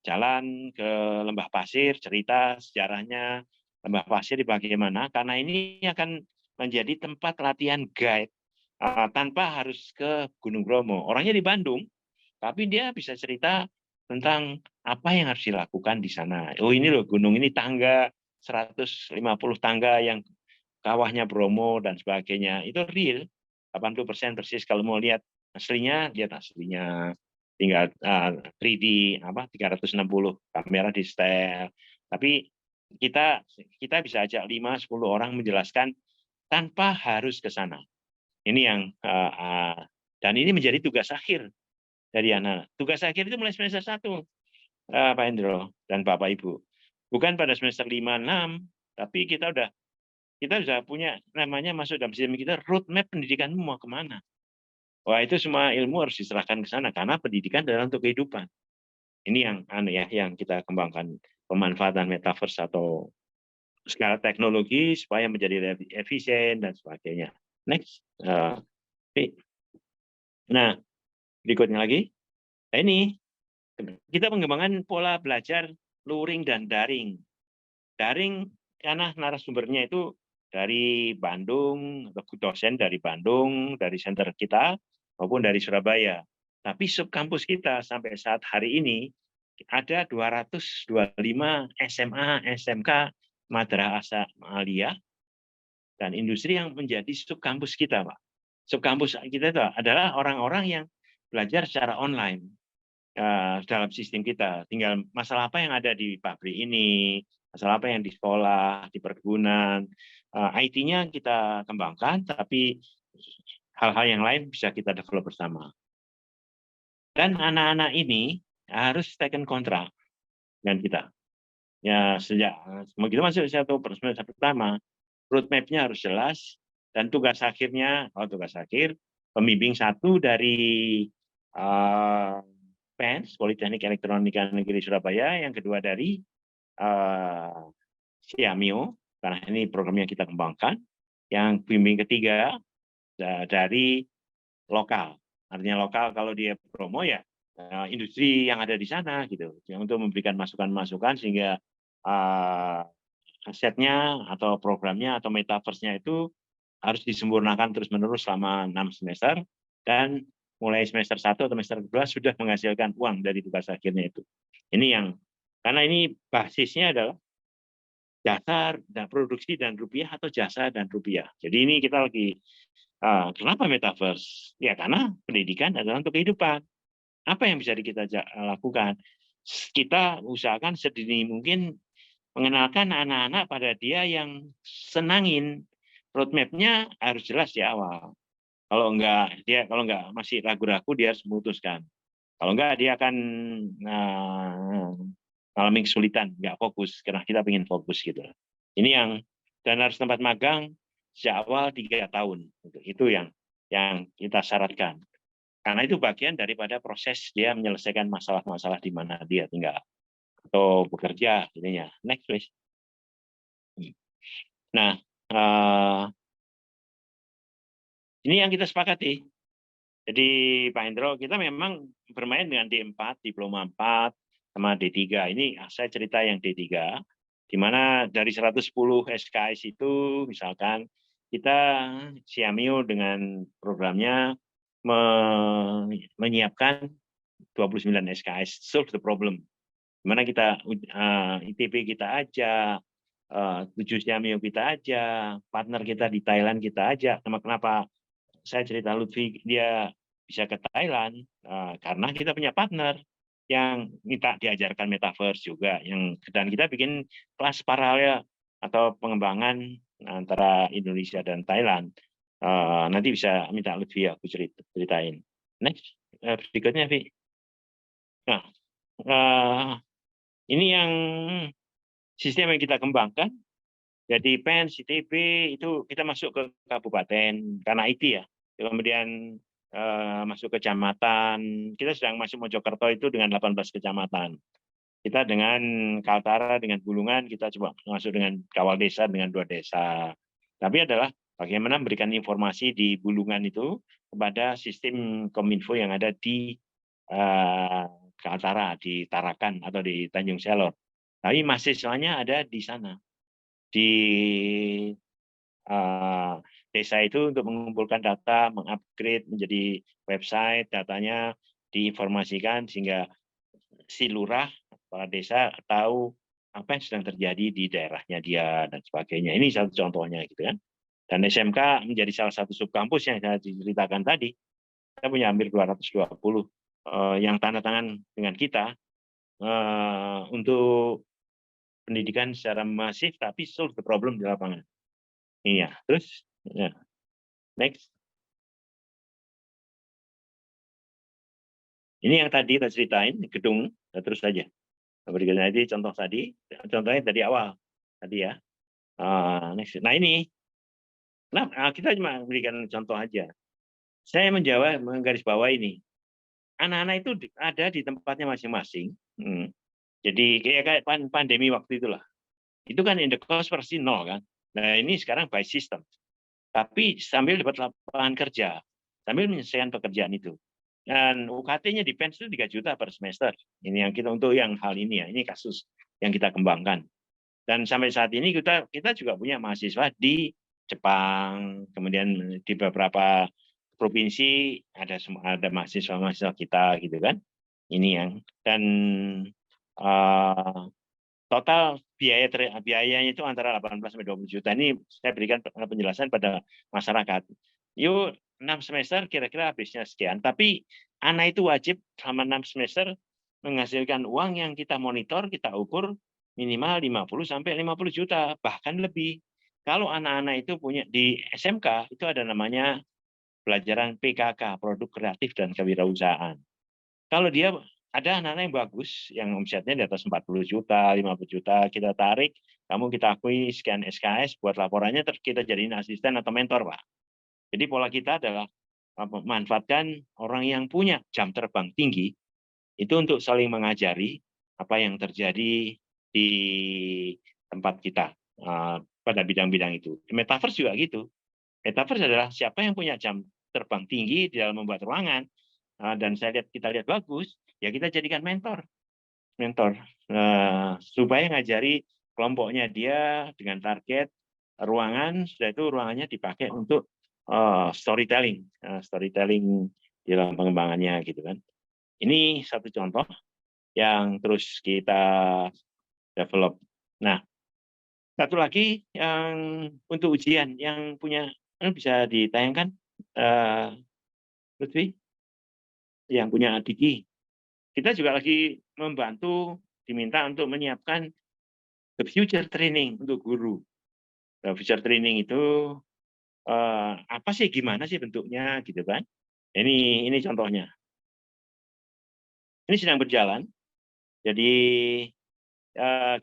S4: jalan ke lembah pasir, cerita sejarahnya, lembah pasir bagaimana, karena ini akan menjadi tempat latihan guide tanpa harus ke Gunung Bromo. Orangnya di Bandung, tapi dia bisa cerita tentang apa yang harus dilakukan di sana. Oh ini loh gunung ini tangga 150 tangga yang kawahnya Bromo dan sebagainya. Itu real. 80% persis kalau mau lihat aslinya, lihat aslinya. Tinggal 3D 360 kamera di setel. Tapi kita bisa ajak 5-10 orang menjelaskan tanpa harus ke sana. Ini yang dan ini menjadi tugas akhir dari anak. Tugas akhir itu mulai semester 1, Pak Hendro dan Bapak Ibu. Bukan pada semester 5-6, tapi kita sudah punya namanya masuk dalam sistem kita roadmap pendidikanmu mau kemana. Wah itu semua ilmu harus diserahkan ke sana karena pendidikan adalah untuk kehidupan. Ini yang kita kembangkan pemanfaatan metaverse atau skala teknologi supaya menjadi lebih efisien dan sebagainya. Next, nah berikutnya lagi. Nah, ini kita mengembangkan pola belajar luring dan daring. Daring karena narasumbernya itu dari Bandung, dosen dari Bandung, dari center kita, maupun dari Surabaya. Tapi subkampus kita sampai saat hari ini ada 225 SMA, SMK, madrasah aliyah, dan industri yang menjadi subkampus kita, Pak. Subkampus kita itu adalah orang-orang yang belajar secara online dalam sistem kita. Tinggal masalah apa yang ada di pabrik ini, masalah apa yang di sekolah, di perkebunan, IT-nya kita kembangkan, tapi hal-hal yang lain bisa kita develop bersama. Dan anak-anak ini harus taken kontrak dengan kita. Ya sejak begitu masuk semester pertama, roadmap-nya harus jelas dan tugas akhirnya, tugas akhir pembimbing 1 dari PENS, Politeknik Elektronika Negeri Surabaya, yang kedua dari Siamio, karena ini programnya kita kembangkan, yang bimbing ketiga dari lokal. Artinya lokal kalau dia promo ya industri yang ada di sana gitu, untuk memberikan masukan-masukan sehingga asetnya atau programnya atau metaverse-nya itu harus disempurnakan terus-menerus selama 6 semester dan mulai semester 1 atau semester 2 sudah menghasilkan uang dari tugas akhirnya itu. Ini yang karena ini basisnya adalah jasa dan produksi dan rupiah atau jasa dan rupiah. Jadi ini kita lagi kenapa metaverse? Ya karena pendidikan adalah untuk kehidupan. Apa yang bisa kita lakukan? Kita usahakan sedini mungkin mengenalkan anak-anak pada dia yang senangin. Roadmap-nya harus jelas di awal. Kalau enggak masih ragu-ragu dia harus memutuskan. Kalau enggak dia akan mengalami kesulitan, enggak fokus karena kita ingin fokus gitu. Ini yang dan harus tempat magang sejak awal 3 tahun. Itu yang kita syaratkan. Karena itu bagian daripada proses dia menyelesaikan masalah-masalah di mana dia tinggal atau bekerja intinya. Next please. Nah, ini yang kita sepakati. Jadi Pak Hendro, kita memang bermain dengan D4, diploma 4, sama D3. Ini saya cerita yang D3, di mana dari 110 SKS itu, misalkan kita Siamio dengan programnya menyiapkan 29 SKS, solve the problem. Di mana kita ITB kita ajak, 7 Siamio kita ajak, partner kita di Thailand kita ajak. Kenapa saya cerita Lutfi dia bisa ke Thailand karena kita punya partner yang minta diajarkan metaverse juga, dan kita bikin kelas paralel atau pengembangan antara Indonesia dan Thailand. Nanti bisa minta Lutfi aku ceritain. Next, berikutnya Vi. Nah, ini yang sistem yang kita kembangkan. Jadi PENS, ITB itu kita masuk ke kabupaten karena IT ya. Kemudian masuk kecamatan. Kita sedang masuk Mojokerto itu dengan 18 kecamatan. Kita dengan Kaltara, dengan Bulungan, kita coba masuk dengan Kawal Desa dengan 2 desa. Tapi adalah bagaimana memberikan informasi di Bulungan itu kepada sistem Kominfo yang ada di Kaltara, di Tarakan atau di Tanjung Selor. Tapi mahasiswanya ada di sana. Di desa itu untuk mengumpulkan data, mengupgrade menjadi website, datanya diinformasikan sehingga si lurah, kepala desa tahu apa yang sedang terjadi di daerahnya dia dan sebagainya. Ini satu contohnya gitu kan. Dan SMK menjadi salah satu subkampus yang saya ceritakan tadi. Kita punya hampir 220 yang tanda tangan dengan kita untuk pendidikan secara masif tapi solve the problem di lapangan. Iya, terus ya. Next. Ini yang tadi kita ceritain gedung, terus saja. Berikutnya ini contoh tadi, contohnya dari awal tadi ya. Next. Nah ini, nah kita cuma berikan contoh aja. Saya menggaris bawah ini. Anak-anak itu ada di tempatnya masing-masing. Jadi kayak pandemi waktu itulah. Itu kan in the cost pasti nol kan. Nah ini sekarang by system. Tapi sambil dapat lapangan kerja, sambil menyelesaikan pekerjaan itu. Dan UKT-nya di PENS itu 3 juta per semester. Ini yang kita untuk yang hal ini ya. Ini kasus yang kita kembangkan. Dan sampai saat ini kita juga punya mahasiswa di Jepang, kemudian di beberapa provinsi ada mahasiswa kita gitu kan. Ini yang dan total biayanya itu antara 18 sampai 20 juta. Ini saya berikan penjelasan pada masyarakat. Yuk 6 semester kira-kira habisnya sekian, tapi anak itu wajib selama 6 semester menghasilkan uang yang kita monitor, kita ukur minimal 50 sampai 50 juta, bahkan lebih. Kalau anak-anak itu punya di SMK itu ada namanya pelajaran PKK, produk kreatif dan kewirausahaan. Kalau dia ada anak-anak yang bagus, yang omsetnya di atas 40 juta, 50 juta, kita tarik, kamu kita akui sekian SKS, buat laporannya, terus kita jadiin asisten atau mentor, Pak. Jadi pola kita adalah memanfaatkan orang yang punya jam terbang tinggi, itu untuk saling mengajari apa yang terjadi di tempat kita pada bidang-bidang itu. Metaverse juga gitu. Metaverse adalah siapa yang punya jam terbang tinggi di dalam membuat ruangan, dan kita lihat bagus, ya kita jadikan mentor supaya ngajari kelompoknya dia dengan target ruangan. Sudah itu ruangannya dipakai untuk storytelling di dalam pengembangannya gitu kan. Ini satu contoh yang terus kita develop. Nah, satu lagi yang untuk ujian yang punya bisa ditayangkan, Lutfi, yang punya Diki. Kita juga lagi membantu, diminta untuk menyiapkan the future training untuk guru. The future training itu apa sih, gimana sih bentuknya gitu kan? Ini contohnya. Ini sedang berjalan. Jadi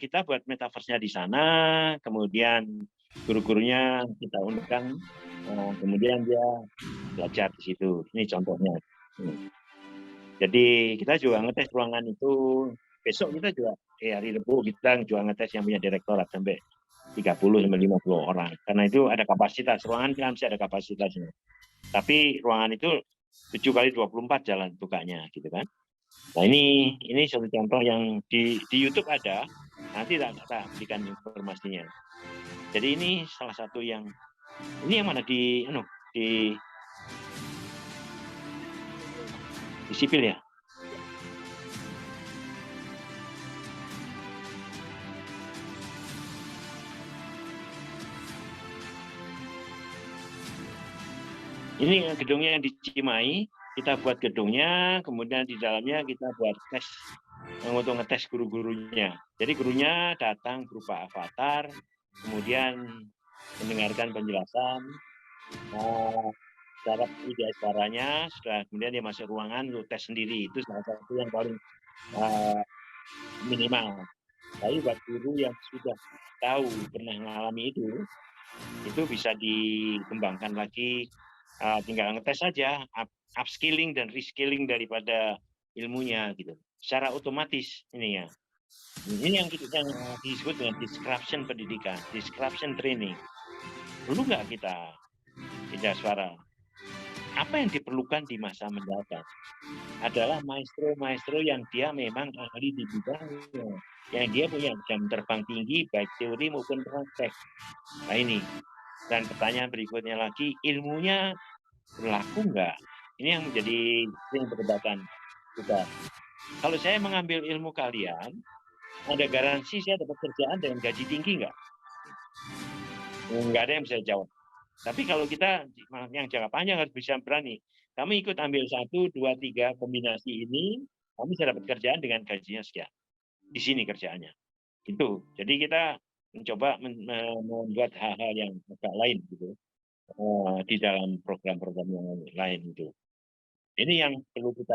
S4: kita buat metaverse-nya di sana, kemudian guru-gurunya kita undang, kemudian dia belajar di situ. Ini contohnya. Jadi kita juga ngetes ruangan itu. Besok kita juga hari Rabu kita juga ngetes yang punya direktorat sampai 30 sampai 50 orang. Karena itu ada kapasitas. Ruangan kan masih ada kapasitasnya. Tapi ruangan itu 7x24 jalan bukanya gitu kan. Nah ini satu contoh yang di YouTube ada. Nanti tak berikan informasinya. Jadi ini salah satu yang mana di sipil ya. Ini gedungnya yang di Cimahi, kita buat gedungnya, kemudian di dalamnya kita buat tes untuk ngetes guru-gurunya. Jadi gurunya datang berupa avatar, kemudian mendengarkan penjelasan, cara ide suaranya, sudah kemudian dia masuk ruangan untuk tes sendiri. Itu salah satu yang paling minimal. Tapi buat guru yang sudah tahu, pernah mengalami itu bisa dikembangkan lagi. Tinggal ngetes saja, upskilling dan reskilling daripada ilmunya gitu. Secara otomatis ini ya. Ini yang disebut dengan disruption pendidikan, disruption training. Perlu nggak kita tidak suara? Apa yang diperlukan di masa mendatang adalah maestro yang dia memang ahli di bidangnya, yang dia punya jam terbang tinggi baik teori maupun praktek. Nah ini Dan pertanyaan berikutnya lagi, ilmunya berlaku nggak? Ini yang menjadi perdebatan kita. Kalau saya mengambil ilmu kalian, ada garansi saya dapat kerjaan dengan gaji tinggi nggak? Nggak ada yang bisa jawab. Tapi kalau kita yang jangka panjang harus bisa berani. Kami ikut ambil 1, 2, 3 kombinasi ini, kami bisa dapat kerjaan dengan gajinya sekian. Di sini kerjaannya. Itu. Jadi kita mencoba membuat hal-hal yang agak lain gitu di dalam program-program yang lain itu. Ini yang perlu kita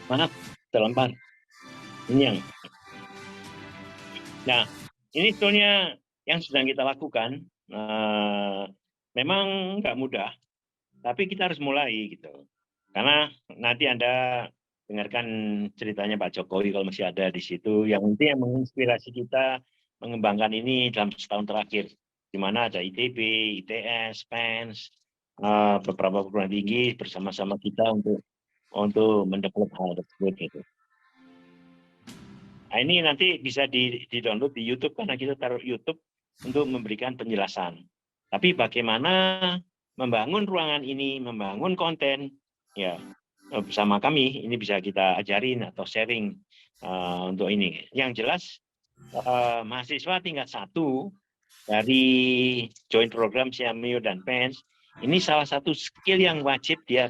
S4: mana terlempar. Ini yang. Nah, ini sebetulnya yang sedang kita lakukan. Memang nggak mudah, tapi kita harus mulai gitu. Karena nanti Anda dengarkan ceritanya Pak Jokowi kalau masih ada di situ. Yang penting yang menginspirasi kita mengembangkan ini dalam setahun terakhir, di mana ada ITB, ITS, PENS, beberapa perguruan tinggi bersama-sama kita untuk mendevelop hal tersebut gitu. Nah, ini nanti bisa di-download di YouTube karena kita taruh YouTube untuk memberikan penjelasan. Tapi bagaimana membangun ruangan ini, membangun konten, ya bersama kami ini bisa kita ajarin atau sharing untuk ini. Yang jelas mahasiswa tingkat 1 dari joint program Siamio dan PENS ini salah satu skill yang wajib dia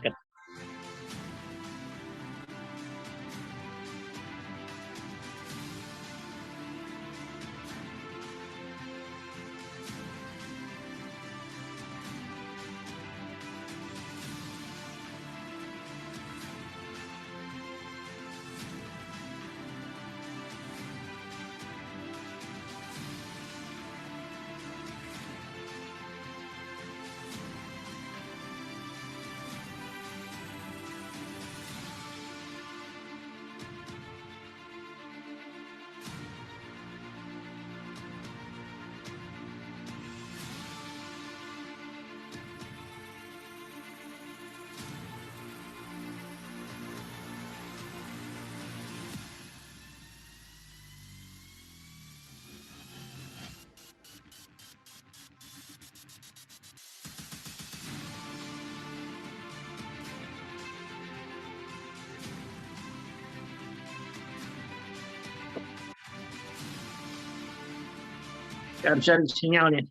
S4: harus cari sinyalnya.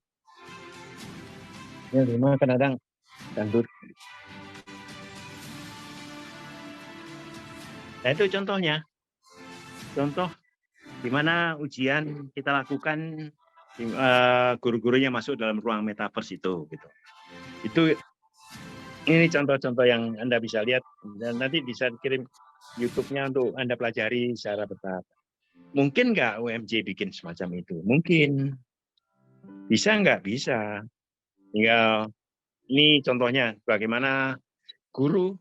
S4: Ya, memang kadang-kadang ganggu. Nah, itu contohnya. Contoh di mana ujian kita lakukan guru-gurunya masuk dalam ruang metaverse itu gitu. Itu ini contoh-contoh yang Anda bisa lihat dan nanti bisa kirim YouTube-nya untuk Anda pelajari secara bertahap. Mungkin nggak UMJ bikin semacam itu? Mungkin. Bisa nggak? Bisa. Tinggal ini contohnya bagaimana guru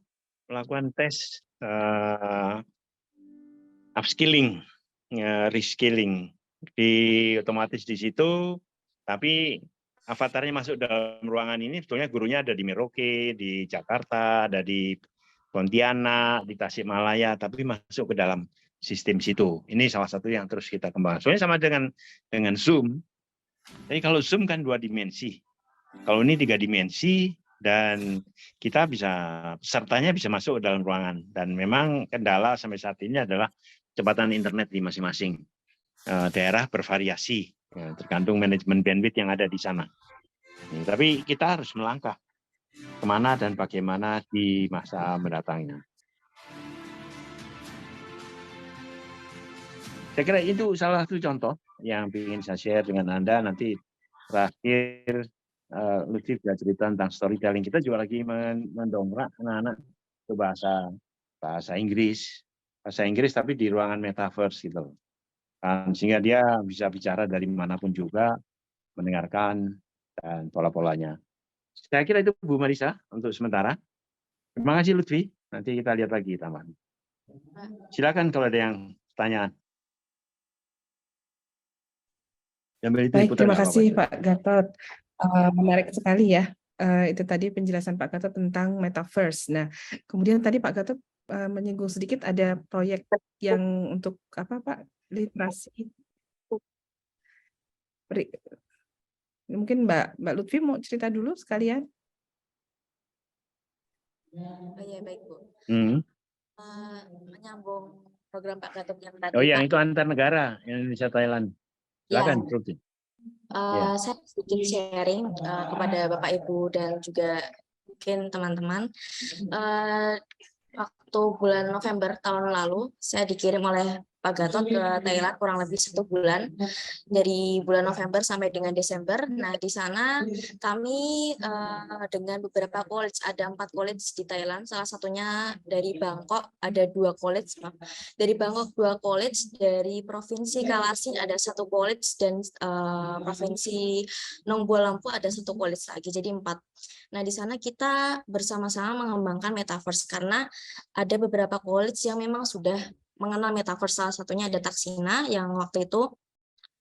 S4: melakukan tes upskilling, reskilling otomatis di situ, tapi avatarnya masuk dalam ruangan ini sebetulnya gurunya ada di Merauke, di Jakarta, ada di Pontianak, di Tasikmalaya, tapi masuk ke dalam sistem situ. Ini salah satu yang terus kita kembangkan. Soalnya sama dengan Zoom. Tapi kalau Zoom kan 2 dimensi. Kalau ini 3 dimensi dan kita bisa pesertanya bisa masuk ke dalam ruangan. Dan memang kendala sampai saat ini adalah kecepatan internet di masing-masing daerah bervariasi, tergantung manajemen bandwidth yang ada di sana. Tapi kita harus melangkah kemana dan bagaimana di masa mendatangnya. Saya kira itu salah satu contoh yang ingin saya share dengan Anda. Nanti terakhir Lutfi bisa cerita tentang storytelling. Kita juga lagi mendongkrak anak-anak ke bahasa Inggris tapi di ruangan metaverse gitu. Sehingga dia bisa bicara dari manapun juga, mendengarkan dan pola-polanya. Saya kira itu Bu Marisa untuk sementara. Terima kasih Lutfi. Nanti kita lihat lagi tambahan. Silakan kalau ada yang pertanyaan. Sambil itu
S1: Baik,
S4: diputar
S1: terima
S4: nggak apa-apa.
S1: kasih Pak Gatot. Menarik sekali ya. Itu tadi penjelasan Pak Gatot tentang metaverse. Nah, kemudian tadi Pak Gatot menyinggung sedikit ada proyek yang untuk apa Pak? Literasi. Mungkin Mbak Lutfi mau cerita dulu sekalian.
S8: Oh iya, baik Bu. Menyambung program Pak Gatot yang tadi.
S4: Oh yang
S8: Pak.
S4: itu antar negara, Indonesia Thailand. Silakan,
S8: Ya.
S4: Lutfi.
S8: Saya sedikit sharing kepada Bapak Ibu dan juga mungkin teman-teman. Waktu bulan November tahun lalu, saya dikirim oleh Pak Gatot ke Thailand kurang lebih 1 bulan, dari bulan November sampai dengan Desember. Nah, di sana kami dengan beberapa college, ada 4 college di Thailand, salah satunya dari Bangkok, ada 2 college, dari Bangkok 2 college, dari Provinsi Kalasin ada 1 college, dan Provinsi Nong Bua Lampu ada 1 college lagi, jadi 4. Nah, di sana kita bersama-sama mengembangkan metaverse, karena ada beberapa college yang memang sudah mengenal metaverse, salah satunya ada Taksina yang waktu itu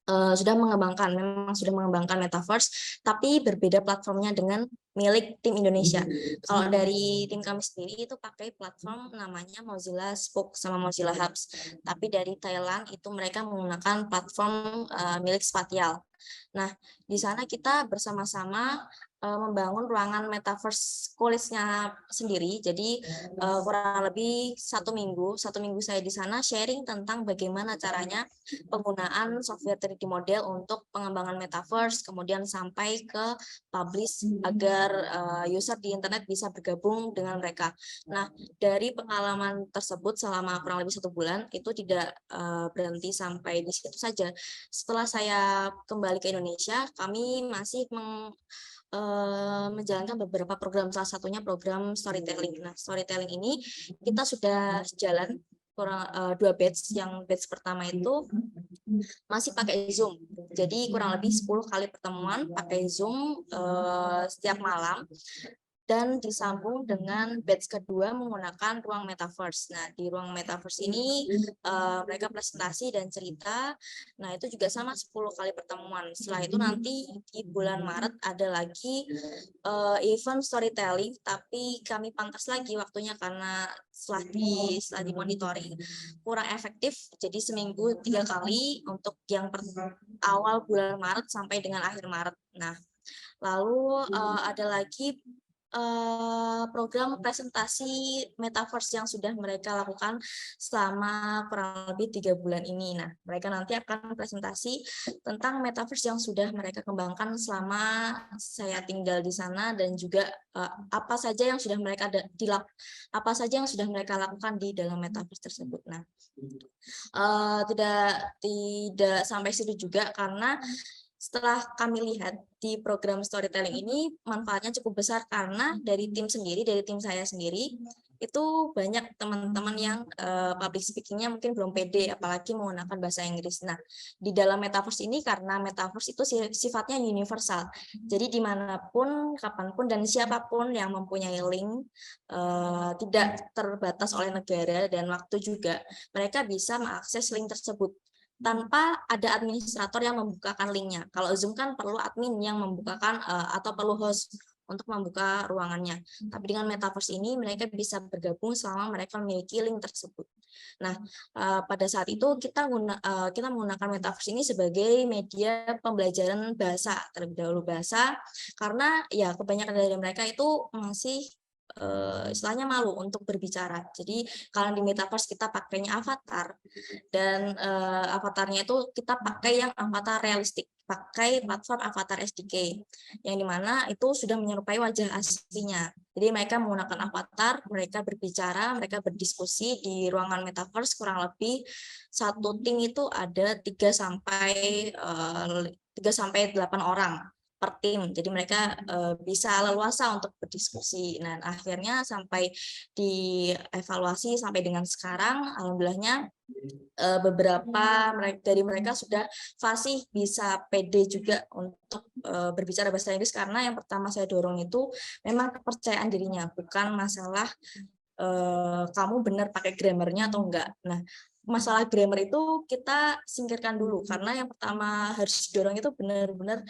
S8: sudah mengembangkan metaverse, tapi berbeda platformnya dengan milik tim Indonesia. Kalau dari tim kami sendiri itu pakai platform namanya Mozilla Spoke sama Mozilla Hubs, tapi dari Thailand itu mereka menggunakan platform milik Spatial. Nah, di sana kita bersama-sama membangun ruangan metaverse college-nya sendiri. Jadi kurang lebih 1 minggu saya di sana sharing tentang bagaimana caranya penggunaan software 3D model untuk pengembangan metaverse, kemudian sampai ke publish agar user di internet bisa bergabung dengan mereka. Nah, dari pengalaman tersebut selama kurang lebih 1 bulan itu tidak berhenti sampai di situ saja. Setelah saya kembali ke Indonesia, kami masih menjalankan beberapa program, salah satunya program storytelling. Nah, storytelling ini kita sudah jalan kurang 2 batch. Yang batch pertama itu masih pakai Zoom, jadi kurang lebih 10 kali pertemuan pakai Zoom setiap malam, dan disambung dengan batch kedua menggunakan ruang metaverse. Nah, di ruang metaverse ini mereka presentasi dan cerita. Nah, itu juga sama 10 kali pertemuan. Setelah itu nanti di bulan Maret ada lagi event storytelling, tapi kami pangkas lagi waktunya karena setelah dimonitoring kurang efektif. Jadi seminggu 3 kali untuk yang awal bulan Maret sampai dengan akhir Maret. Nah, lalu ada lagi program presentasi metaverse yang sudah mereka lakukan selama kurang lebih 3 bulan ini. Nah, mereka nanti akan presentasi tentang metaverse yang sudah mereka kembangkan selama saya tinggal di sana, dan juga apa saja yang sudah mereka lakukan di dalam metaverse tersebut. Nah, tidak sampai situ juga, karena setelah kami lihat di program storytelling ini manfaatnya cukup besar, karena dari tim saya sendiri itu banyak teman-teman yang public speaking-nya mungkin belum pede, apalagi menggunakan bahasa Inggris. Nah, di dalam metaverse ini, karena metaverse itu sifatnya universal, jadi dimanapun, kapanpun, dan siapapun yang mempunyai link, tidak terbatas oleh negara dan waktu juga, mereka bisa mengakses link tersebut tanpa ada administrator yang membukakan linknya. Kalau Zoom kan perlu admin yang membukakan atau perlu host untuk membuka ruangannya. Tapi dengan metaverse ini mereka bisa bergabung selama mereka memiliki link tersebut. Nah, pada saat itu kita menggunakan metaverse ini sebagai media pembelajaran bahasa, terlebih dahulu bahasa, karena ya kebanyakan dari mereka itu masih istilahnya malu untuk berbicara. Jadi kalau di metaverse kita pakainya avatar, dan avatarnya itu kita pakai yang avatar realistik, pakai platform Avatar SDK, yang dimana itu sudah menyerupai wajah aslinya. Jadi mereka menggunakan avatar, mereka berbicara, mereka berdiskusi di ruangan metaverse. Kurang lebih satu tim itu ada 3 sampai 8 orang per tim, jadi mereka bisa leluasa untuk berdiskusi. Nah, akhirnya sampai dievaluasi sampai dengan sekarang, alhamdulillahnya beberapa dari mereka sudah fasih, bisa pede juga untuk berbicara bahasa Inggris, karena yang pertama saya dorong itu memang kepercayaan dirinya, bukan masalah kamu benar pakai grammarnya atau enggak. Nah, masalah grammar itu kita singkirkan dulu, karena yang pertama harus didorong itu benar-benar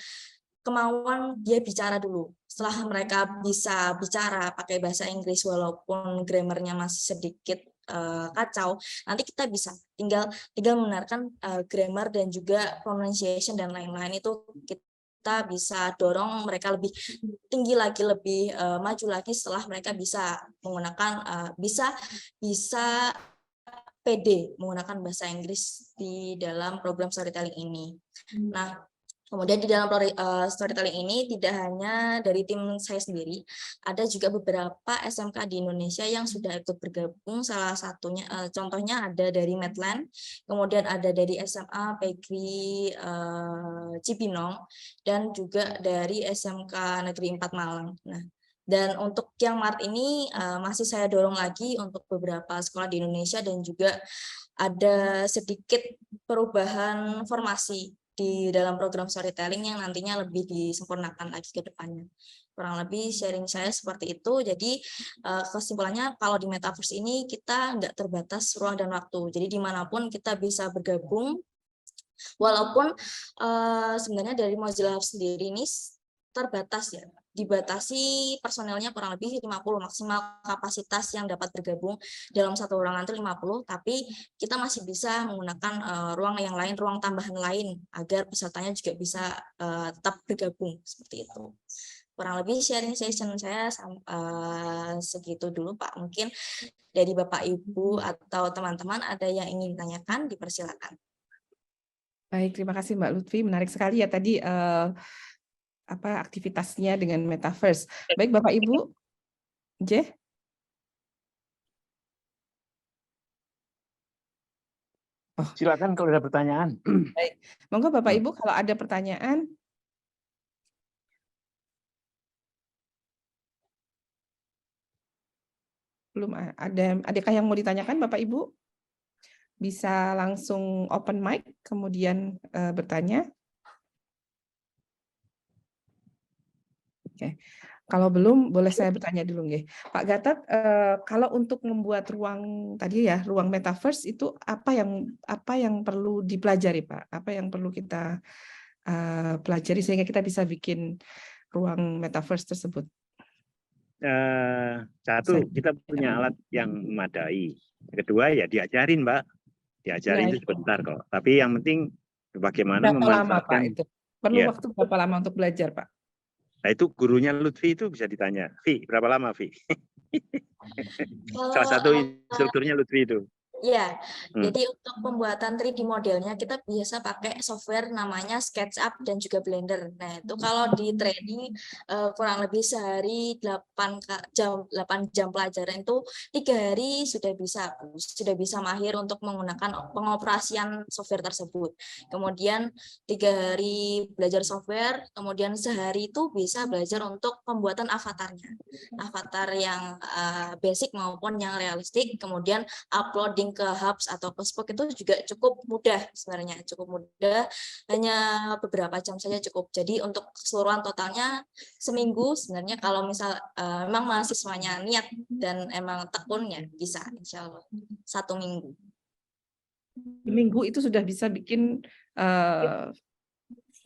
S8: kemauan dia bicara dulu. Setelah mereka bisa bicara pakai bahasa Inggris walaupun grammarnya masih sedikit kacau, nanti kita bisa tinggal membenarkan grammar dan juga pronunciation dan lain-lain itu kita bisa dorong mereka lebih tinggi lagi, lebih maju lagi setelah mereka bisa menggunakan bisa PD menggunakan bahasa Inggris di dalam program storytelling ini. Nah, kemudian di dalam storytelling ini tidak hanya dari tim saya sendiri, ada juga beberapa SMK di Indonesia yang sudah ikut bergabung. Salah satunya, contohnya ada dari Medland, kemudian ada dari SMA Pegri Cibinong, dan juga dari SMK Negeri 4 Malang. Nah, dan untuk yang Maret ini masih saya dorong lagi untuk beberapa sekolah di Indonesia, dan juga ada sedikit perubahan formasi di dalam program storytelling yang nantinya lebih disempurnakan lagi ke depannya. Kurang lebih sharing saya seperti itu. Jadi kesimpulannya kalau di Metaverse ini kita nggak terbatas ruang dan waktu. Jadi dimanapun kita bisa bergabung. Walaupun sebenarnya dari Mozilla Hub sendiri ini terbatas ya, dibatasi personelnya kurang lebih 50, maksimal kapasitas yang dapat bergabung dalam satu ruangan itu 50, tapi kita masih bisa menggunakan ruang yang lain, ruang tambahan lain agar pesertanya juga bisa tetap bergabung seperti itu. Kurang lebih sharing session saya segitu dulu Pak. Mungkin dari Bapak Ibu atau teman-teman ada yang ingin ditanyakan, dipersilakan.
S1: Baik, terima kasih Mbak Lutfi. Menarik sekali ya tadi aktivitasnya dengan Metaverse. Baik Bapak Ibu, J.
S9: Oh. Silakan kalau ada pertanyaan.
S1: Baik, monggo Bapak Ibu kalau ada pertanyaan. Belum ada, adakah yang mau ditanyakan Bapak Ibu? Bisa langsung open mic kemudian bertanya. Oke. Kalau belum, boleh saya bertanya dulu nggih. Pak Gatot, kalau untuk membuat ruang tadi ya, ruang Metaverse itu apa yang perlu dipelajari, Pak? Apa yang perlu kita pelajari sehingga kita bisa bikin ruang Metaverse tersebut?
S4: Satu, kita punya alat yang memadai. Kedua, ya diajarin, Mbak. Diajarin itu sebentar kok. Tapi yang penting bagaimana memanfaatkan.
S1: Lama, Pak, itu? Perlu waktu berapa lama untuk belajar, Pak?
S4: Nah, itu gurunya Lutfi itu bisa ditanya. Vi, berapa lama, Vi? Salah satu instrukturnya Lutfi itu.
S8: Ya, jadi untuk pembuatan 3D modelnya kita biasa pakai software namanya SketchUp dan juga Blender. Nah, itu kalau di training kurang lebih sehari 8 jam pelajaran itu 3 hari sudah bisa mahir untuk menggunakan pengoperasian software tersebut. Kemudian 3 hari belajar software, kemudian sehari itu bisa belajar untuk pembuatan avatarnya. Avatar yang basic maupun yang realistik, kemudian uploading ke Hubs atau ke Spoke itu juga cukup mudah sebenarnya, hanya beberapa jam saja cukup. Jadi untuk keseluruhan totalnya seminggu sebenarnya kalau misal memang mahasiswanya niat dan emang tekunnya bisa insya Allah 1 minggu.
S1: Minggu itu sudah bisa bikin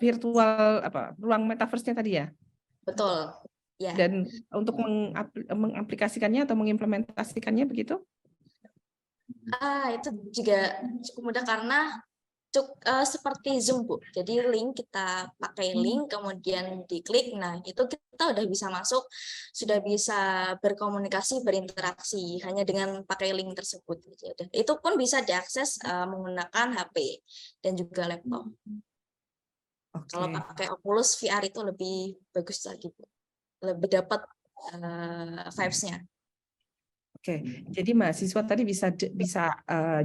S1: virtual ruang Metaverse-nya tadi ya?
S8: Betul. Ya.
S1: Dan untuk mengaplikasikannya atau mengimplementasikannya begitu?
S8: Itu juga cukup mudah karena seperti Zoom, Bu. Jadi kita pakai link, kemudian diklik, nah itu kita udah bisa masuk, sudah bisa berkomunikasi, berinteraksi hanya dengan pakai link tersebut. Itu pun bisa diakses menggunakan HP dan juga laptop. Okay. Kalau pakai Oculus VR itu lebih bagus lagi, Bu. Lebih dapat vibes-nya.
S1: Oke, jadi mahasiswa tadi bisa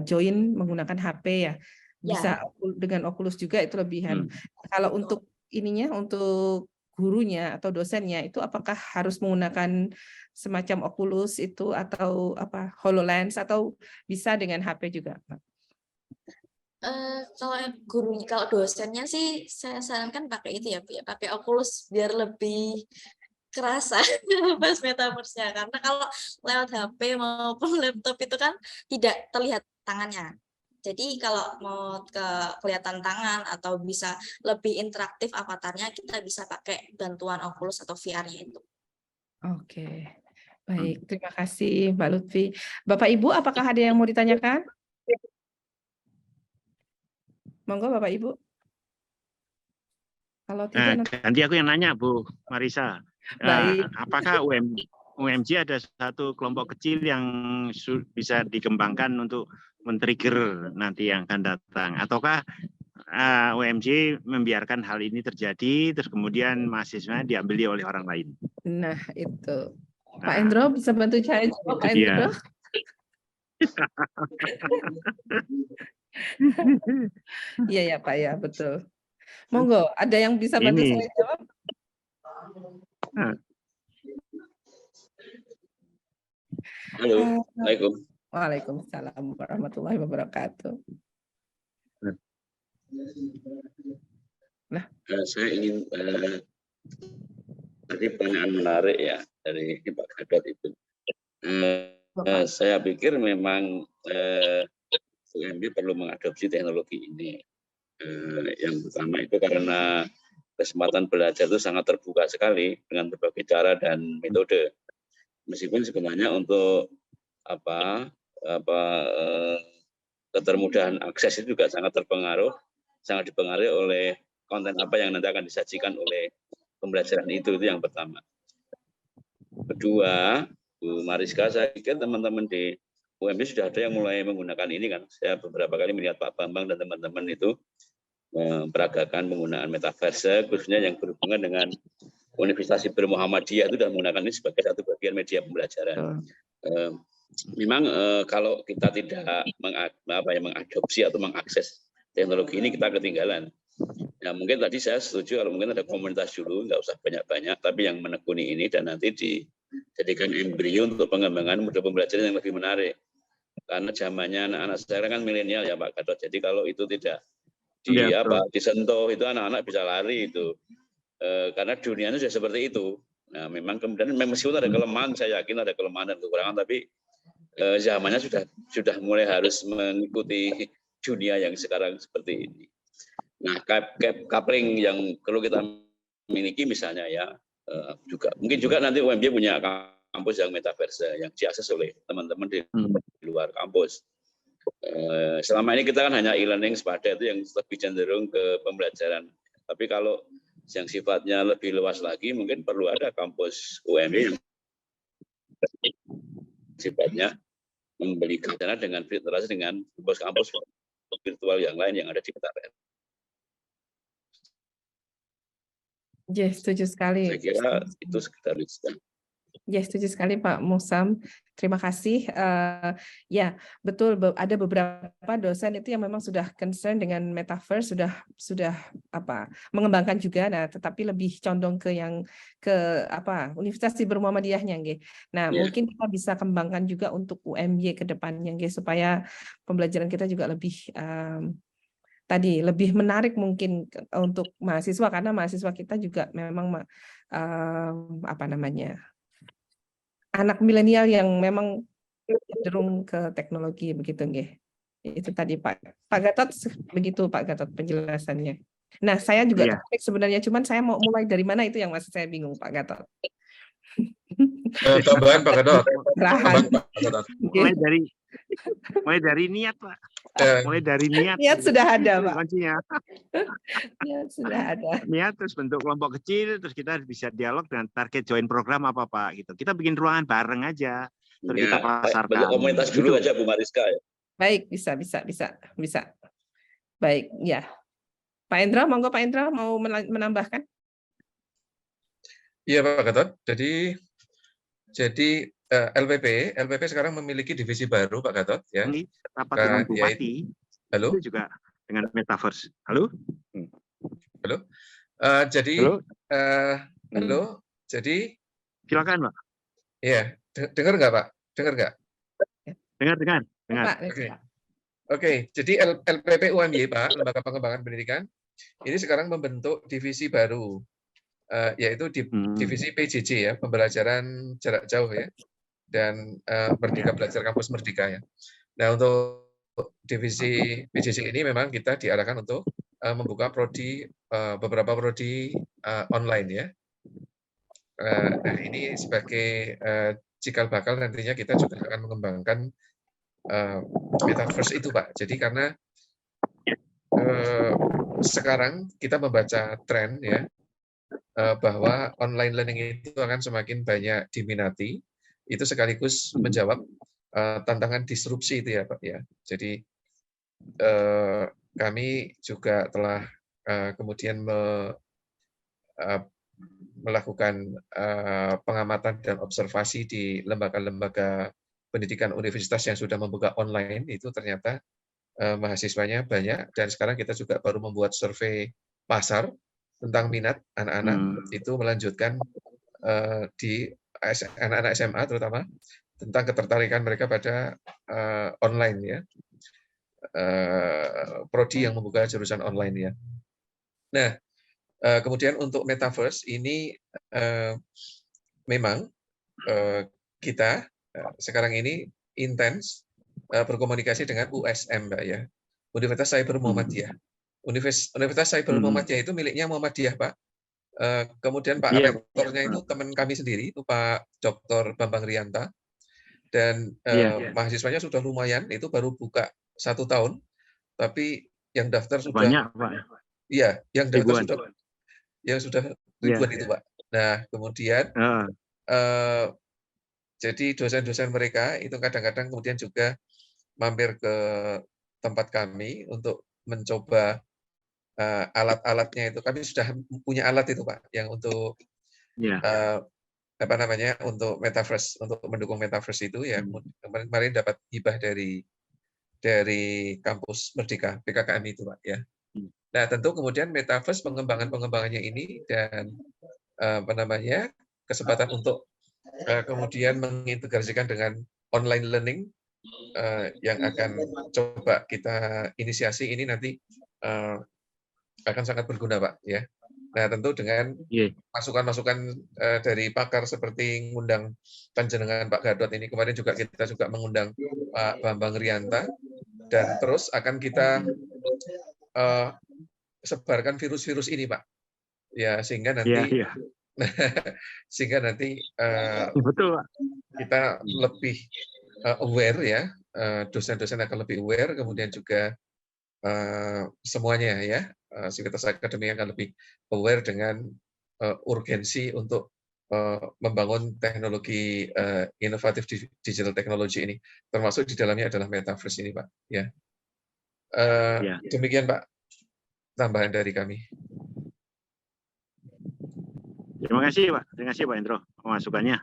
S1: join menggunakan HP ya, bisa dengan Oculus juga itu lebihan. Kalau untuk ininya, untuk gurunya atau dosennya itu apakah harus menggunakan semacam Oculus itu atau HoloLens atau bisa dengan HP juga, Pak?
S8: Kalau dosennya sih saya sarankan pakai itu ya, pakai Oculus biar lebih kerasa pas Metaverse-nya, karena kalau lewat HP maupun laptop itu kan tidak terlihat tangannya. Jadi kalau mau kelihatan tangan atau bisa lebih interaktif avatarnya, kita bisa pakai bantuan Oculus atau VR-nya itu.
S1: Oke, baik. Terima kasih Mbak Lutfi. Bapak Ibu, apakah ada yang mau ditanyakan? Monggo Bapak Ibu. Kalau tidak, nanti...
S4: Ganti aku yang nanya, Bu Marisa.
S1: Baik.
S4: Apakah UMJ ada satu kelompok kecil yang bisa dikembangkan untuk men-trigger nanti yang akan datang? Ataukah UMJ membiarkan hal ini terjadi, terus kemudian mahasiswa diambil oleh orang lain?
S1: Nah, itu. Pak Endro bisa bantu saya jawab, Pak Endro? Iya ya Pak ya, betul. Monggo, ada yang bisa bantu saya jawab?
S10: Halo, Assalamualaikum.
S1: Waalaikumsalam warahmatullahi wabarakatuh. Nah,
S10: saya ingin tadi pertanyaan menarik ya dari Pak Gadot itu. Saya pikir memang UMB perlu mengadopsi teknologi ini. Yang pertama itu karena kesempatan belajar itu sangat terbuka sekali dengan berbagai cara dan metode. Meskipun sebenarnya untuk ketermudahan akses itu juga sangat dipengaruhi oleh konten apa yang nanti akan disajikan oleh pembelajaran itu yang pertama. Kedua, Bu Mariska, saya pikir teman-teman di UMB sudah ada yang mulai menggunakan ini kan. Saya beberapa kali melihat Pak Bambang dan teman-teman itu memperagakan penggunaan metaverse, khususnya yang berhubungan dengan Universitas Iber Muhammadiyah itu sudah menggunakan ini sebagai satu bagian media pembelajaran. Memang kalau kita tidak mengadopsi atau mengakses teknologi ini, kita ketinggalan. Ya, mungkin tadi saya setuju kalau mungkin ada komunitas dulu, nggak usah banyak-banyak, tapi yang menekuni ini dan nanti dijadikan embrio untuk pengembangan model pembelajaran yang lebih menarik. Karena zamannya anak-anak sekarang kan milenial ya Pak Gadot. Jadi kalau itu tidak disentuh, itu anak-anak bisa lari itu. Karena dunianya sudah seperti itu. Nah, memang kemudian meskipun ada kelemahan, saya yakin ada kelemahan dan kekurangan, tapi zamannya sudah mulai harus mengikuti dunia yang sekarang seperti ini. Nah, coupling yang perlu kita miliki misalnya ya, mungkin juga nanti UMB punya kampus yang metaverse yang diakses oleh teman-teman di luar kampus. Selama ini kita kan hanya e-learning sepada itu yang lebih cenderung ke pembelajaran. Tapi kalau yang sifatnya lebih luas lagi, mungkin perlu ada kampus UMB yang sifatnya membeli dana dengan berinteraksi dengan kampus-kampus virtual yang lain yang ada di metaverse.
S1: Ya, setuju sekali.
S10: Saya kira itu sekitar itu.
S1: Ya, setuju sekali Pak Musam. Terima kasih. Ya, betul. Ada beberapa dosen itu yang memang sudah concern dengan metaverse, sudah mengembangkan juga. Nah, tetapi lebih condong ke Universitas Iber Muhammadiyahnya, nggih. Nah, mungkin kita bisa kembangkan juga untuk UMY ke depannya, nggih, supaya pembelajaran kita juga lebih lebih menarik mungkin untuk mahasiswa, karena mahasiswa kita juga memang anak milenial yang memang cenderung ke teknologi begitu nggih. Itu tadi Pak Gatot, begitu Pak Gatot penjelasannya. Nah, saya juga tertarik sebenarnya, cuman saya mau mulai dari mana itu yang masih saya bingung Pak Gatot.
S2: Tambahan Pak Gatot.
S4: Mulai dari niat Pak. Mulai dari niat.
S1: Niat sudah ada Pak.
S4: Kuncinya.
S1: Niat sudah ada.
S4: Niat, terus bentuk kelompok kecil, terus kita bisa dialog dengan target join program apa Pak gitu. Kita bikin ruangan bareng aja, terus kita pasarkan.
S10: Bentuk komunitas dulu aja Bu Mariska ya.
S1: Baik, bisa. Baik, ya. Pak Endra, monggo Pak Endra mau menambahkan?
S2: Iya Pak Gatot. Jadi LPP sekarang memiliki divisi baru Pak Gatot ya.
S4: Rapat dengan Bupati.
S2: Halo.
S4: Itu juga dengan metaverse. Halo.
S2: Halo. Halo. Jadi
S4: silakan Pak.
S2: Iya, dengar nggak Pak? Dengar nggak?
S4: Dengar.
S2: Oke. Jadi LPP UMY Pak, Lembaga Pengembangan Pendidikan, ini sekarang membentuk divisi baru. Yaitu divisi PJJ ya, pembelajaran jarak jauh ya, dan Merdeka Belajar Kampus Merdeka ya. Nah, untuk divisi PJJ ini memang kita diarahkan untuk membuka beberapa prodi online ya. Nah, ini sebagai cikal bakal nantinya kita juga akan mengembangkan metaverse itu, Pak. Jadi karena sekarang kita membaca tren ya, bahwa online learning itu akan semakin banyak diminati, itu sekaligus menjawab tantangan disrupsi itu ya, Pak ya. Jadi kami juga telah kemudian melakukan pengamatan dan observasi di lembaga-lembaga pendidikan universitas yang sudah membuka online, itu ternyata mahasiswanya banyak, dan sekarang kita juga baru membuat survei pasar tentang minat anak-anak itu melanjutkan di anak-anak SMA terutama tentang ketertarikan mereka pada online ya, prodi yang membuka jurusan online ya. Nah, kemudian untuk metaverse ini memang kita sekarang ini intens berkomunikasi dengan USM, Mbak ya, Universitas Cyber Muhammadiyah. Universitas Cyber Muhammadiyah itu miliknya Muhammadiyah, Pak. Kemudian Pak Rektornya itu teman kami sendiri, itu Pak Dr. Bambang Rianta, dan mahasiswanya sudah lumayan, itu baru buka 1 tahun, tapi yang daftar sudah
S4: banyak, Pak.
S2: Iya, yang daftar sudah ribuan itu, Pak. Nah, kemudian jadi dosen-dosen mereka itu kadang-kadang kemudian juga mampir ke tempat kami untuk mencoba alat-alatnya itu. Kami sudah punya alat itu, Pak, yang untuk untuk metaverse, untuk mendukung metaverse itu ya. Kemarin dapat hibah dari kampus Merdeka PKKM itu, Pak ya. Nah, tentu kemudian metaverse pengembangannya ini dan kesempatan untuk kemudian mengintegrasikan dengan online learning yang akan coba kita inisiasi ini nanti akan sangat berguna, Pak ya. Nah, tentu dengan masukan-masukan dari pakar seperti mengundang panjenengan Pak Gadot ini, kemarin juga kita mengundang Pak Bambang Rianta, dan terus akan kita sebarkan virus-virus ini, Pak. Ya, sehingga nanti sehingga nanti
S4: betul, Pak,
S2: kita lebih aware ya, dosen-dosen akan lebih aware, kemudian juga semuanya ya, sivitas akademik akan lebih aware dengan urgensi untuk membangun teknologi inovatif digital technology ini, termasuk di dalamnya adalah metaverse ini, Pak ya. Demikian, Pak, tambahan dari kami.
S4: Terima kasih, Pak. Terima kasih, Pak Indro, pemasukannya.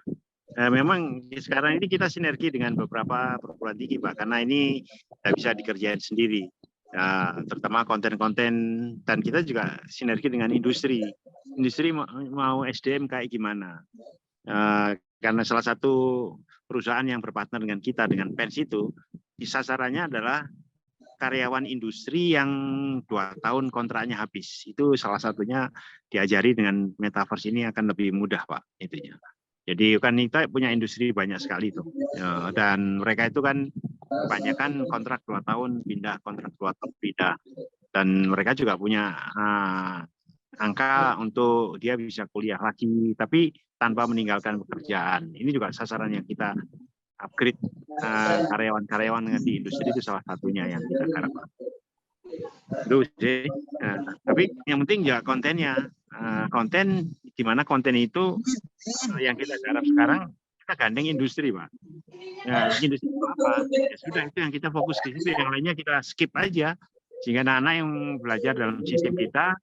S4: Memang sekarang ini kita sinergi dengan beberapa perguruan tinggi, Pak, karena ini tidak bisa dikerjain sendiri. Terutama konten-konten, dan kita juga sinergi dengan industri. Industri mau SDM kayak gimana? Karena salah satu perusahaan yang berpartner dengan kita, dengan PENS itu, sasarannya adalah karyawan industri yang 2 tahun kontraknya habis. Itu salah satunya diajari dengan metaverse ini akan lebih mudah, Pak, intinya. Jadi kan kita punya industri banyak sekali tuh, dan mereka itu kan kebanyakan kontrak 2 tahun pindah, kontrak 2 tahun pindah, dan mereka juga punya angka untuk dia bisa kuliah lagi, tapi tanpa meninggalkan pekerjaan. Ini juga sasaran yang kita upgrade karyawan-karyawan di industri, itu salah satunya yang kita harapkan. Itu sih. Tapi yang penting ya kontennya, konten di mana konten itu yang kita garap sekarang, kita gandeng industri, Pak. Ya, industri itu apa? Ya sudah, itu yang kita fokus di situ, yang lainnya kita skip aja, sehingga anak-anak yang belajar dalam sistem kita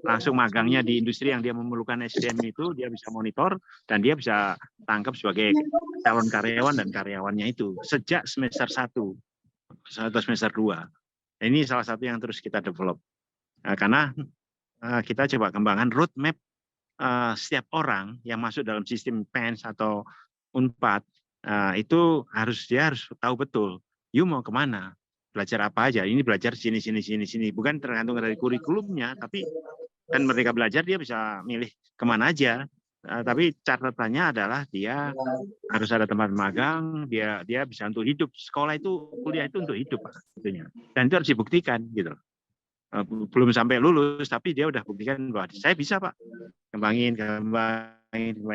S4: langsung magangnya di industri yang dia memerlukan SDM itu, dia bisa monitor dan dia bisa tangkap sebagai calon karyawan dan karyawannya itu sejak semester 1 atau semester 2. Ini salah satu yang terus kita develop. Karena kita coba kembangkan roadmap setiap orang yang masuk dalam sistem PENS atau Unpad, itu dia harus tahu betul, you mau kemana, belajar apa aja. Ini belajar sini. Bukan tergantung dari kurikulumnya, tapi kan mereka belajar dia bisa milih kemana aja. Tapi catatannya adalah dia harus ada tempat magang, dia bisa untuk hidup. Sekolah itu, kuliah itu untuk hidup, Pak, tentunya. Dan itu harus dibuktikan, gitu. Belum sampai lulus, tapi dia udah buktikan bahwa saya bisa, Pak, kembangin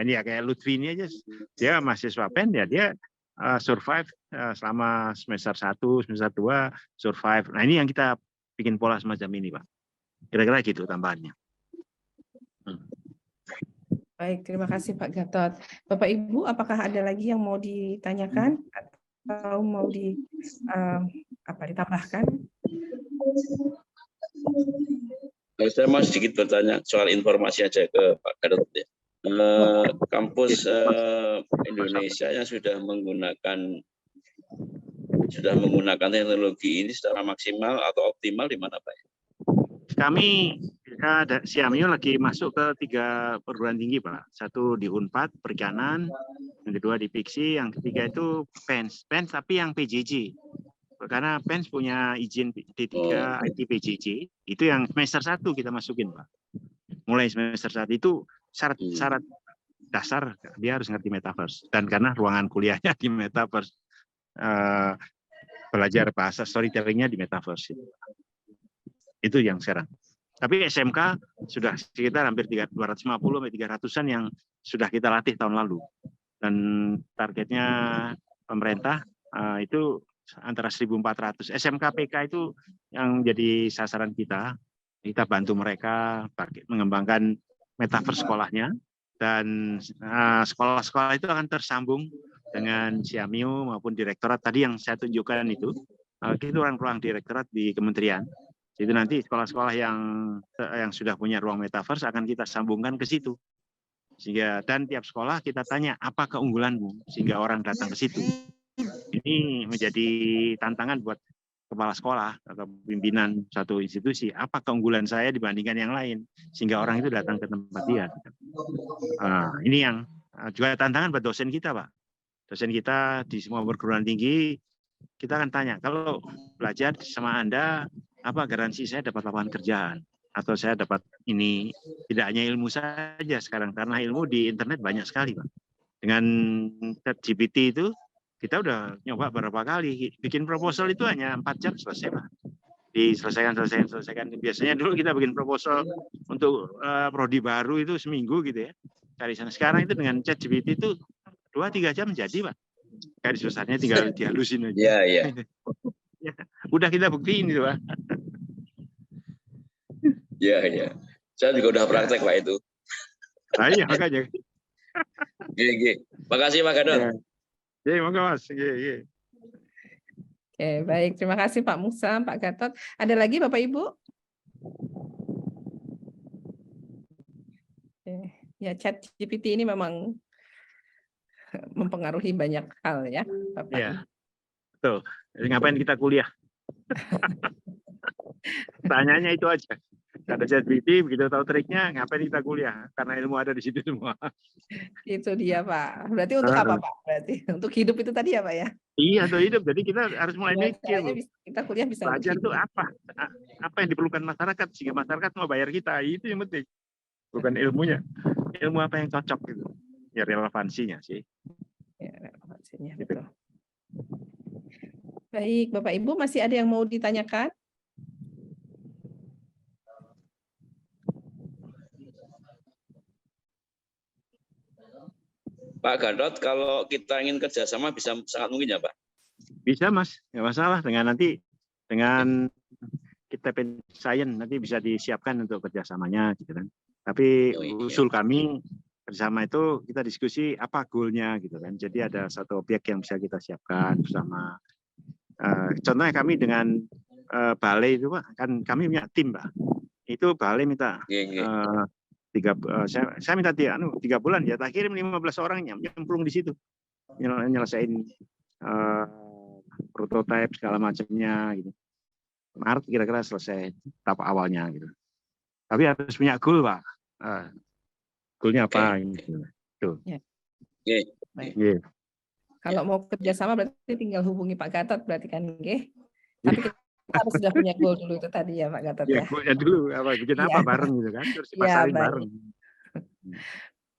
S4: ya, kayak Lutfi ini aja, dia mahasiswa PEN, ya dia survive selama semester 1, semester 2, survive. Nah, ini yang kita bikin pola semacam ini, Pak. Kira-kira gitu tambahannya.
S1: Baik, terima kasih Pak Gatot. Bapak Ibu, apakah ada lagi yang mau ditanyakan atau mau ditambahkan?
S10: Saya mau sedikit bertanya soal informasi aja ke Pak Gatot ya. Kampus Indonesia yang sudah menggunakan teknologi ini secara maksimal atau optimal di mana, Pak?
S4: Kami ada Siamio lagi masuk ke 3 perguruan tinggi, Pak. 1 di Unpad Perikanan, yang kedua di Piksi, yang ketiga itu PENS tapi yang PJJ. Karena PENS punya izin D3 IT PJJ, itu yang semester 1 kita masukin, Pak. Mulai semester 1 itu syarat dasar dia harus ngerti metaverse, dan karena ruangan kuliahnya di metaverse, belajar bahasa storytellingnya di metaverse. Itu yang sekarang. Tapi SMK sudah sekitar hampir 250-300-an yang sudah kita latih tahun lalu. Dan targetnya pemerintah itu antara 1.400. SMK PK itu yang jadi sasaran kita. Kita bantu mereka mengembangkan metaverse sekolahnya. Dan sekolah-sekolah itu akan tersambung dengan Siamio maupun direktorat. Tadi yang saya tunjukkan itu ruang-ruang direktorat di kementerian. Itu nanti sekolah-sekolah yang sudah punya ruang metaverse akan kita sambungkan ke situ. Sehingga dan tiap sekolah kita tanya apa keunggulanmu sehingga orang datang ke situ. Ini menjadi tantangan buat kepala sekolah atau pimpinan satu institusi. Apa keunggulan saya dibandingkan yang lain sehingga orang itu datang ke tempat dia. Ini yang juga tantangan buat dosen kita, Pak. Dosen kita di semua perguruan tinggi kita akan tanya, kalau belajar sama Anda, apa garansi saya dapat lapangan kerjaan atau saya dapat ini? Tidak hanya ilmu saja sekarang, karena ilmu di internet banyak sekali, Pak. Dengan ChatGPT itu kita udah nyoba beberapa kali bikin proposal itu hanya 4 jam selesai, Pak. Diselesaikan. Biasanya dulu kita bikin proposal untuk prodi baru itu seminggu gitu ya. Cari sana. Sekarang itu dengan ChatGPT itu 2-3 jam jadi, Pak. Garis besarnya tinggal dihalusin aja.
S10: Iya.
S4: Udah kita buktiin itu, Pak.
S10: Iya. Saya juga udah praktek, Pak, itu.
S4: Iya, makanya.
S10: Oke. Makasih, Pak Gatot.
S4: Iya, monggo, Mas. Iya.
S1: Oke, baik. Terima kasih Pak Musa, Pak Gatot. Ada lagi Bapak Ibu? Oke. Ya, ChatGPT ini memang mempengaruhi banyak hal ya, Bapak.
S4: Iya. Betul. Jadi ngapain kita kuliah? Tanyanya itu aja. Ada ChatGPT, begitu tahu triknya, ngapain kita kuliah? Karena ilmu ada di situ semua.
S1: Itu dia, Pak. Berarti untuk apa, Pak? Berarti untuk hidup itu tadi ya, Pak ya?
S4: Iya, untuk hidup. Jadi kita harus mulai mikir.
S1: Kita kuliah bisa
S4: belajar itu apa? Apa yang diperlukan masyarakat sehingga masyarakat mau bayar kita? Itu yang penting. Bukan ilmunya. Ilmu apa yang cocok gitu. Ya relevansinya sih.
S1: Ya, relevansinya betul. Baik, Bapak Ibu masih ada yang mau ditanyakan?
S10: Pak Gatot, kalau kita ingin kerjasama bisa sangat mungkin ya, Pak?
S4: Bisa, Mas. Nggak masalah. Dengan kita Science nanti bisa disiapkan untuk kerjasamanya, gitu kan. Tapi usul kami bersama itu kita diskusi apa goalnya, gitu kan. Jadi ada satu objek yang bisa kita siapkan bersama. Contohnya kami dengan balai itu, Pak, kan kami punya tim, Pak. Itu balai minta. Saya minta 3 bulan ya, tak kirim 15 orang nyemplung di situ nyelesain prototipe segala macamnya gitu. Maret kira-kira selesai tahap awalnya gitu. Tapi harus punya goal, Pak. Goalnya apa gitu. Tuh.
S1: Yeah. Kalau mau kerjasama berarti tinggal hubungi Pak Gatot berarti kan, nggih. Tapi kita harus sudah punya goal dulu itu tadi ya Pak Gatot ya.
S4: Goalnya dulu bikin apa bareng gitu kan, terus dipasarin bareng.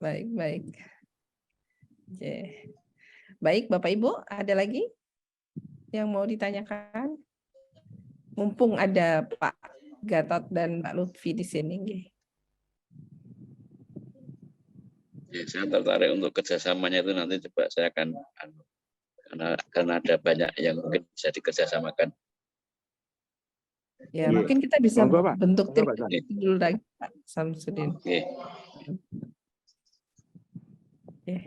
S1: Baik. Oke. Baik, Bapak Ibu, ada lagi yang mau ditanyakan? Mumpung ada Pak Gatot dan Mbak Lutfi di sini.
S10: Ya, saya tertarik untuk kerjasamanya itu nanti coba saya akan karena ada banyak yang mungkin bisa dikerjasamakan.
S1: Ya, mungkin kita bisa bentuk tim
S10: Pak.
S1: dulu lagi, Pak Samsudin.
S10: Oke.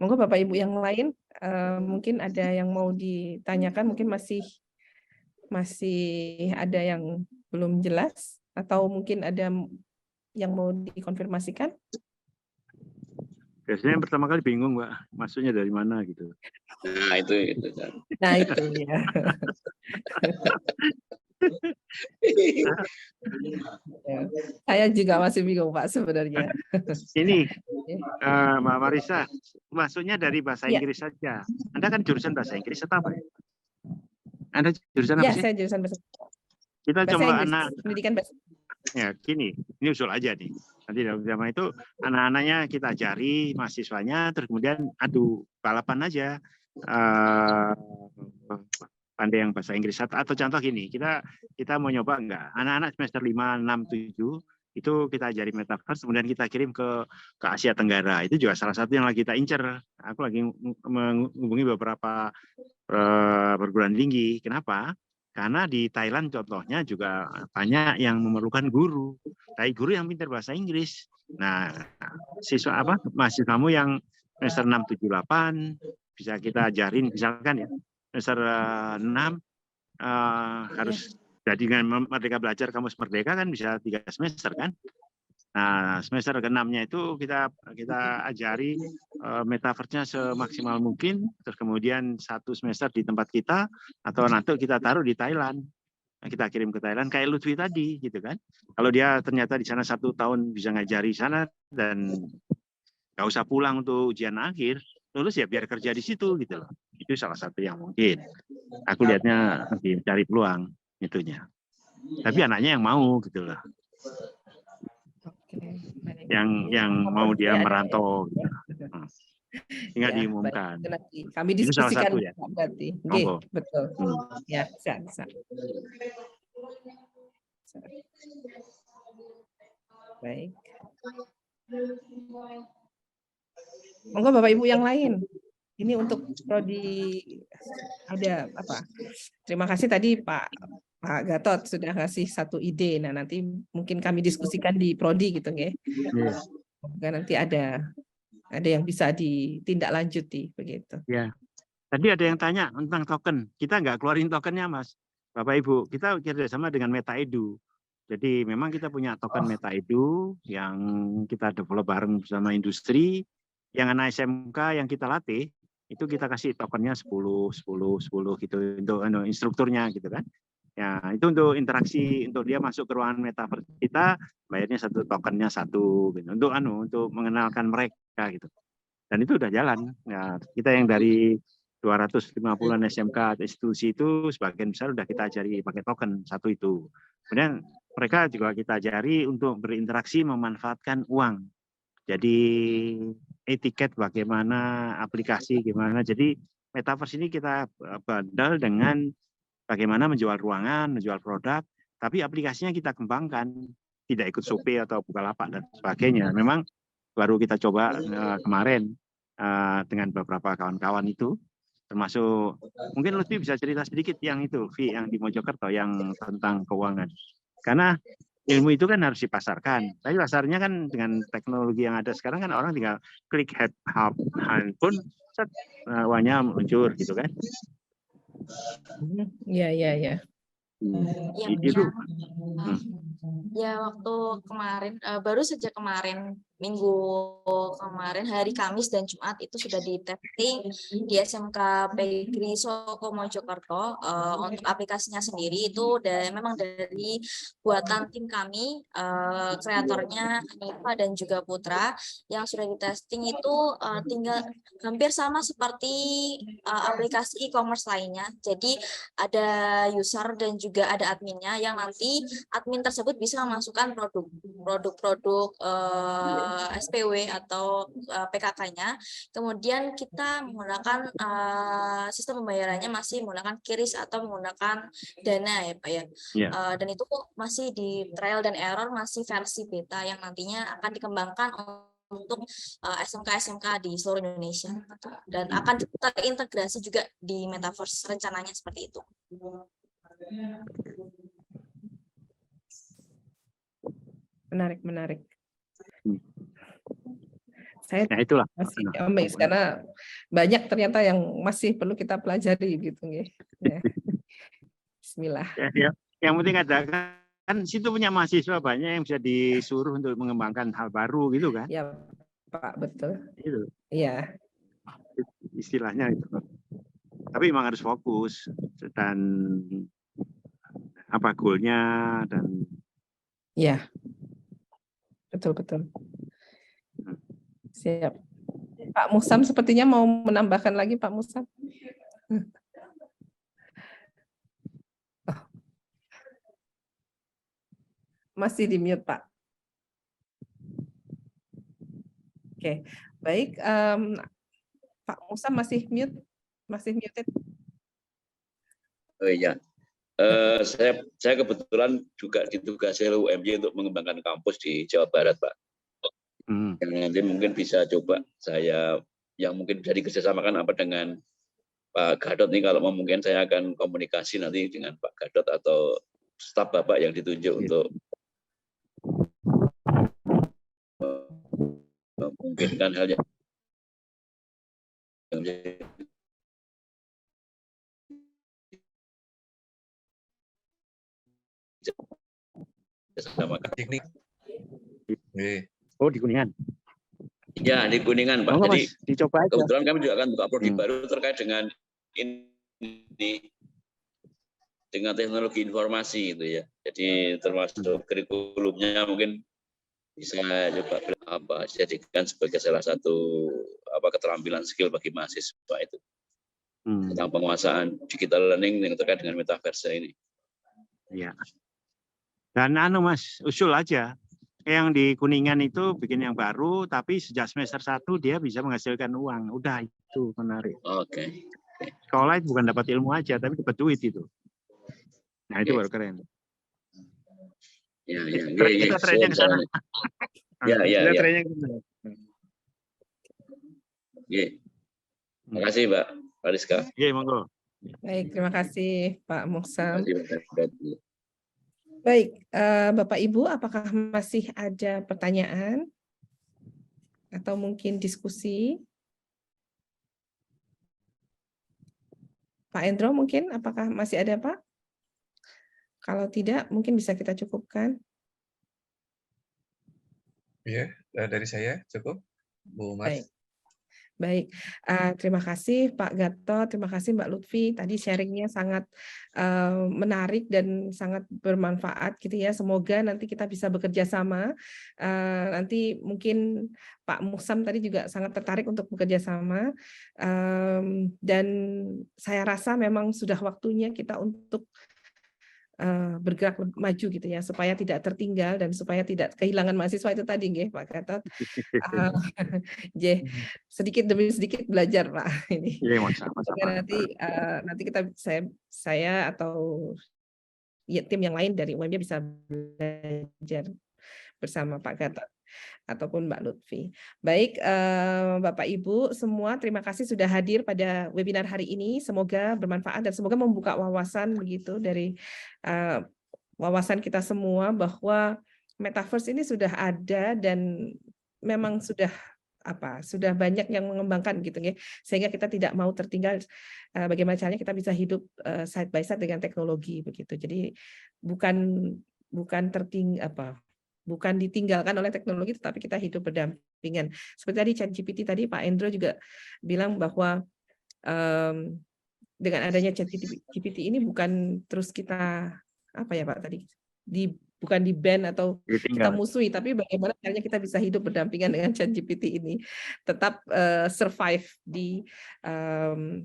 S1: Monggo Bapak Ibu yang lain, mungkin ada yang mau ditanyakan, mungkin masih ada yang belum jelas, atau mungkin ada yang mau dikonfirmasikan?
S11: Biasanya yang pertama kali bingung, Mbak, maksudnya dari mana gitu.
S10: Nah, itu.
S1: Nah, itu ya. Saya juga masih bingung, Pak, sebenarnya.
S11: Ini, Mbak Marisa, maksudnya dari bahasa Inggris saja. Anda kan jurusan bahasa Inggris atau apa ya? Anda jurusan apa sih?
S1: Saya jurusan bahasa
S11: Kita
S1: bahasa
S11: coba
S1: Inggris, pendidikan bahasa.
S11: Ya, gini, ini usul aja nih. Nanti dalam zaman itu anak-anaknya kita ajari, mahasiswanya, terus kemudian adu balapan aja. Pandai yang bahasa Inggris. Atau contoh gini, kita mau nyoba enggak? Anak-anak semester 5, 6, 7, itu kita ajari metaverse, kemudian kita kirim ke Asia Tenggara. Itu juga salah satu yang lagi kita incer. Aku lagi menghubungi beberapa perguruan tinggi. Kenapa? Karena di Thailand contohnya juga banyak yang memerlukan guru. Tapi guru yang pintar bahasa Inggris. Nah, mahasiswamu yang semester 6, 7, 8 bisa kita ajarin, misalkan ya, semester 6 harus jadi dengan Merdeka Belajar Kamus Merdeka kan bisa 3 semester kan. Nah, semester ke-6-nya itu kita ajari metaverse-nya semaksimal mungkin, terus kemudian 1 semester di tempat kita, atau nanti kita taruh di Thailand. Nah, kita kirim ke Thailand kayak Lutfi tadi gitu kan. Kalau dia ternyata di sana 1 tahun bisa ngajari sana dan nggak usah pulang untuk ujian akhir, lulus ya biar kerja di situ gitu loh. Itu salah satu yang mungkin. Aku lihatnya lebih cari peluang itunya. Tapi anaknya yang mau gitu loh. Yang mau dia merantau gitu. Tinggal diumumkan.
S1: Baik, kami diskusikan
S11: ya.
S1: berarti. Betul. Ya, bisa. Baik. Monggo Bapak Ibu yang lain. Ini untuk prodi ada apa? Terima kasih tadi Pak Gatot sudah ngasih 1 ide. Nah, nanti mungkin kami diskusikan di prodi gitu ya. Semoga nanti ada yang bisa ditindaklanjuti begitu.
S11: Ya. Tadi ada yang tanya tentang token. Kita nggak keluarin tokennya, Mas. Bapak Ibu, kita kerjasama dengan MetaEdu. Jadi memang kita punya token MetaEdu yang kita develop bareng bersama industri. Yang anak SMK yang kita latih, itu kita kasih tokennya 10 gitu untuk instrukturnya gitu kan. Ya, itu untuk interaksi, untuk dia masuk ke ruangan metaverse kita, bayarnya 1 tokennya 1 gitu. Untuk mengenalkan mereka gitu. Dan itu udah jalan. Ya, kita yang dari 250-an SMK institusi itu sebagian besar udah kita ajari pakai token 1 itu. Kemudian mereka juga kita ajari untuk berinteraksi memanfaatkan uang. Jadi etiket bagaimana, aplikasi gimana. Jadi metaverse ini kita bandel dengan bagaimana menjual ruangan, menjual produk, tapi aplikasinya kita kembangkan, tidak ikut Shopee atau Bukalapak dan sebagainya. Memang baru kita coba kemarin dengan beberapa kawan-kawan itu, termasuk mungkin lebih bisa cerita sedikit yang itu, yang di Mojokerto yang tentang keuangan. Karena ilmu itu kan harus dipasarkan. Tapi pasarnya kan dengan teknologi yang ada sekarang kan orang tinggal klik handphone, uangnya muncul gitu kan.
S1: Iya.
S8: Ya, waktu kemarin, baru sejak kemarin minggu kemarin, hari Kamis dan Jumat itu sudah di testing di SMK Pegri Soko Mojokerto. Untuk aplikasinya sendiri itu memang dari buatan tim kami, kreatornya Anifa dan juga Putra, yang sudah di testing itu tinggal hampir sama seperti aplikasi e-commerce lainnya. Jadi ada user dan juga ada adminnya, yang nanti admin tersebut bisa memasukkan produk-produk SPW atau PKK-nya. Kemudian kita menggunakan sistem pembayarannya masih menggunakan QRIS atau menggunakan Dana ya Pak ya. Dan itu masih di trial dan error, masih versi beta yang nantinya akan dikembangkan untuk SMK-SMK di seluruh Indonesia, dan akan terintegrasi juga di Metaverse, rencananya seperti itu.
S1: Menarik. Saya
S11: itulah
S1: masih amazed karena banyak ternyata yang masih perlu kita pelajari gitu ya. Bismillah.
S11: Yang penting ada kan situ punya mahasiswa banyak yang bisa disuruh untuk mengembangkan hal baru gitu kan.
S1: Ya Pak, betul.
S11: Itu.
S1: Iya.
S11: Istilahnya itu. Tapi memang harus fokus dan apa goalnya dan.
S1: Ya. Betul. Siap. Pak Musam sepertinya mau menambahkan lagi, Pak Musam. Masih di mute, Pak. Oke, baik. Pak Musam masih mute, masih muted.
S10: Oh iya. Saya kebetulan juga ditugasi oleh UMY untuk mengembangkan kampus di Jawa Barat, Pak. Yang nanti mungkin bisa coba saya yang mungkin bisa dikerjasamakan apa dengan Pak Gadot nih, kalau mungkin saya akan komunikasi nanti dengan Pak Gadot atau staf Bapak yang ditunjuk untuk memungkinkan hal yang
S11: Oh, di Kuningan.
S10: Ya, di Kuningan, Pak.
S11: Oh,
S10: jadi
S11: Mas, dicoba aja.
S10: Kebetulan kami juga akan buka prodi baru terkait dengan ini, dengan teknologi informasi gitu ya. Jadi termasuk kurikulumnya mungkin bisa coba jadikan sebagai salah satu keterampilan skill bagi mahasiswa itu. Tentang penguasaan digital learning yang terkait dengan metaverse ini.
S11: Iya. Dan Mas, usul aja. Yang di Kuningan itu bikin yang baru, tapi sejak semester 1 dia bisa menghasilkan uang. Udah, itu menarik.
S10: Oke.
S11: Sekolah itu bukan dapat ilmu aja, tapi dapat duit itu. Nah, itu baru keren.
S10: Ya.
S11: Kita trennya ke sana.
S10: Ya.
S11: Trennya ke sana.
S10: Terima kasih, Mbak Mariska.
S11: Iya, monggo.
S1: Baik, terima kasih Pak Musam.
S10: Terima kasih.
S1: Baik, Bapak Ibu, apakah masih ada pertanyaan atau mungkin diskusi? Pak Endro mungkin, apakah masih ada, Pak? Kalau tidak, mungkin bisa kita cukupkan.
S2: Iya, dari saya cukup, Bu Mas.
S1: Baik, terima kasih Pak Gatot, terima kasih Mbak Lutfi. Tadi sharingnya sangat menarik dan sangat bermanfaat gitu ya. Semoga nanti kita bisa bekerja sama. Nanti mungkin Pak Musam tadi juga sangat tertarik untuk bekerja sama. Dan saya rasa memang sudah waktunya kita untuk bergerak maju gitu ya, supaya tidak tertinggal dan supaya tidak kehilangan mahasiswa itu tadi nggih Pak Gatot. Sedikit demi sedikit belajar Pak ini. Nanti kita saya atau ya, tim yang lain dari UMY bisa belajar bersama Pak Gatot ataupun Mbak Lutfi. Baik, Bapak Ibu semua, terima kasih sudah hadir pada webinar hari ini. Semoga bermanfaat dan semoga membuka wawasan begitu dari wawasan kita semua bahwa metaverse ini sudah ada dan memang sudah banyak yang mengembangkan gitu ya, sehingga kita tidak mau tertinggal. Bagaimana caranya kita bisa hidup side by side dengan teknologi begitu. Jadi bukan bukan ditinggalkan oleh teknologi, tetapi kita hidup berdampingan. Seperti tadi ChatGPT tadi Pak Endro juga bilang bahwa dengan adanya ChatGPT ini bukan terus kita apa ya Pak tadi bukan di ban atau kita musuhi, tapi bagaimana caranya kita bisa hidup berdampingan dengan ChatGPT ini, tetap survive di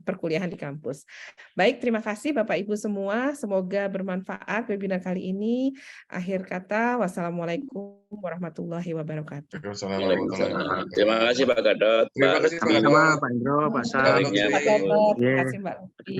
S1: perkuliahan di kampus. Baik, terima kasih Bapak Ibu semua, semoga bermanfaat webinar kali ini. Akhir kata, wassalamualaikum warahmatullahi wabarakatuh.
S10: Terima kasih Pak Gadot.
S2: Terima kasih
S11: sama-sama Pak Indro, Pak Sam.
S1: Terima kasih Mbak.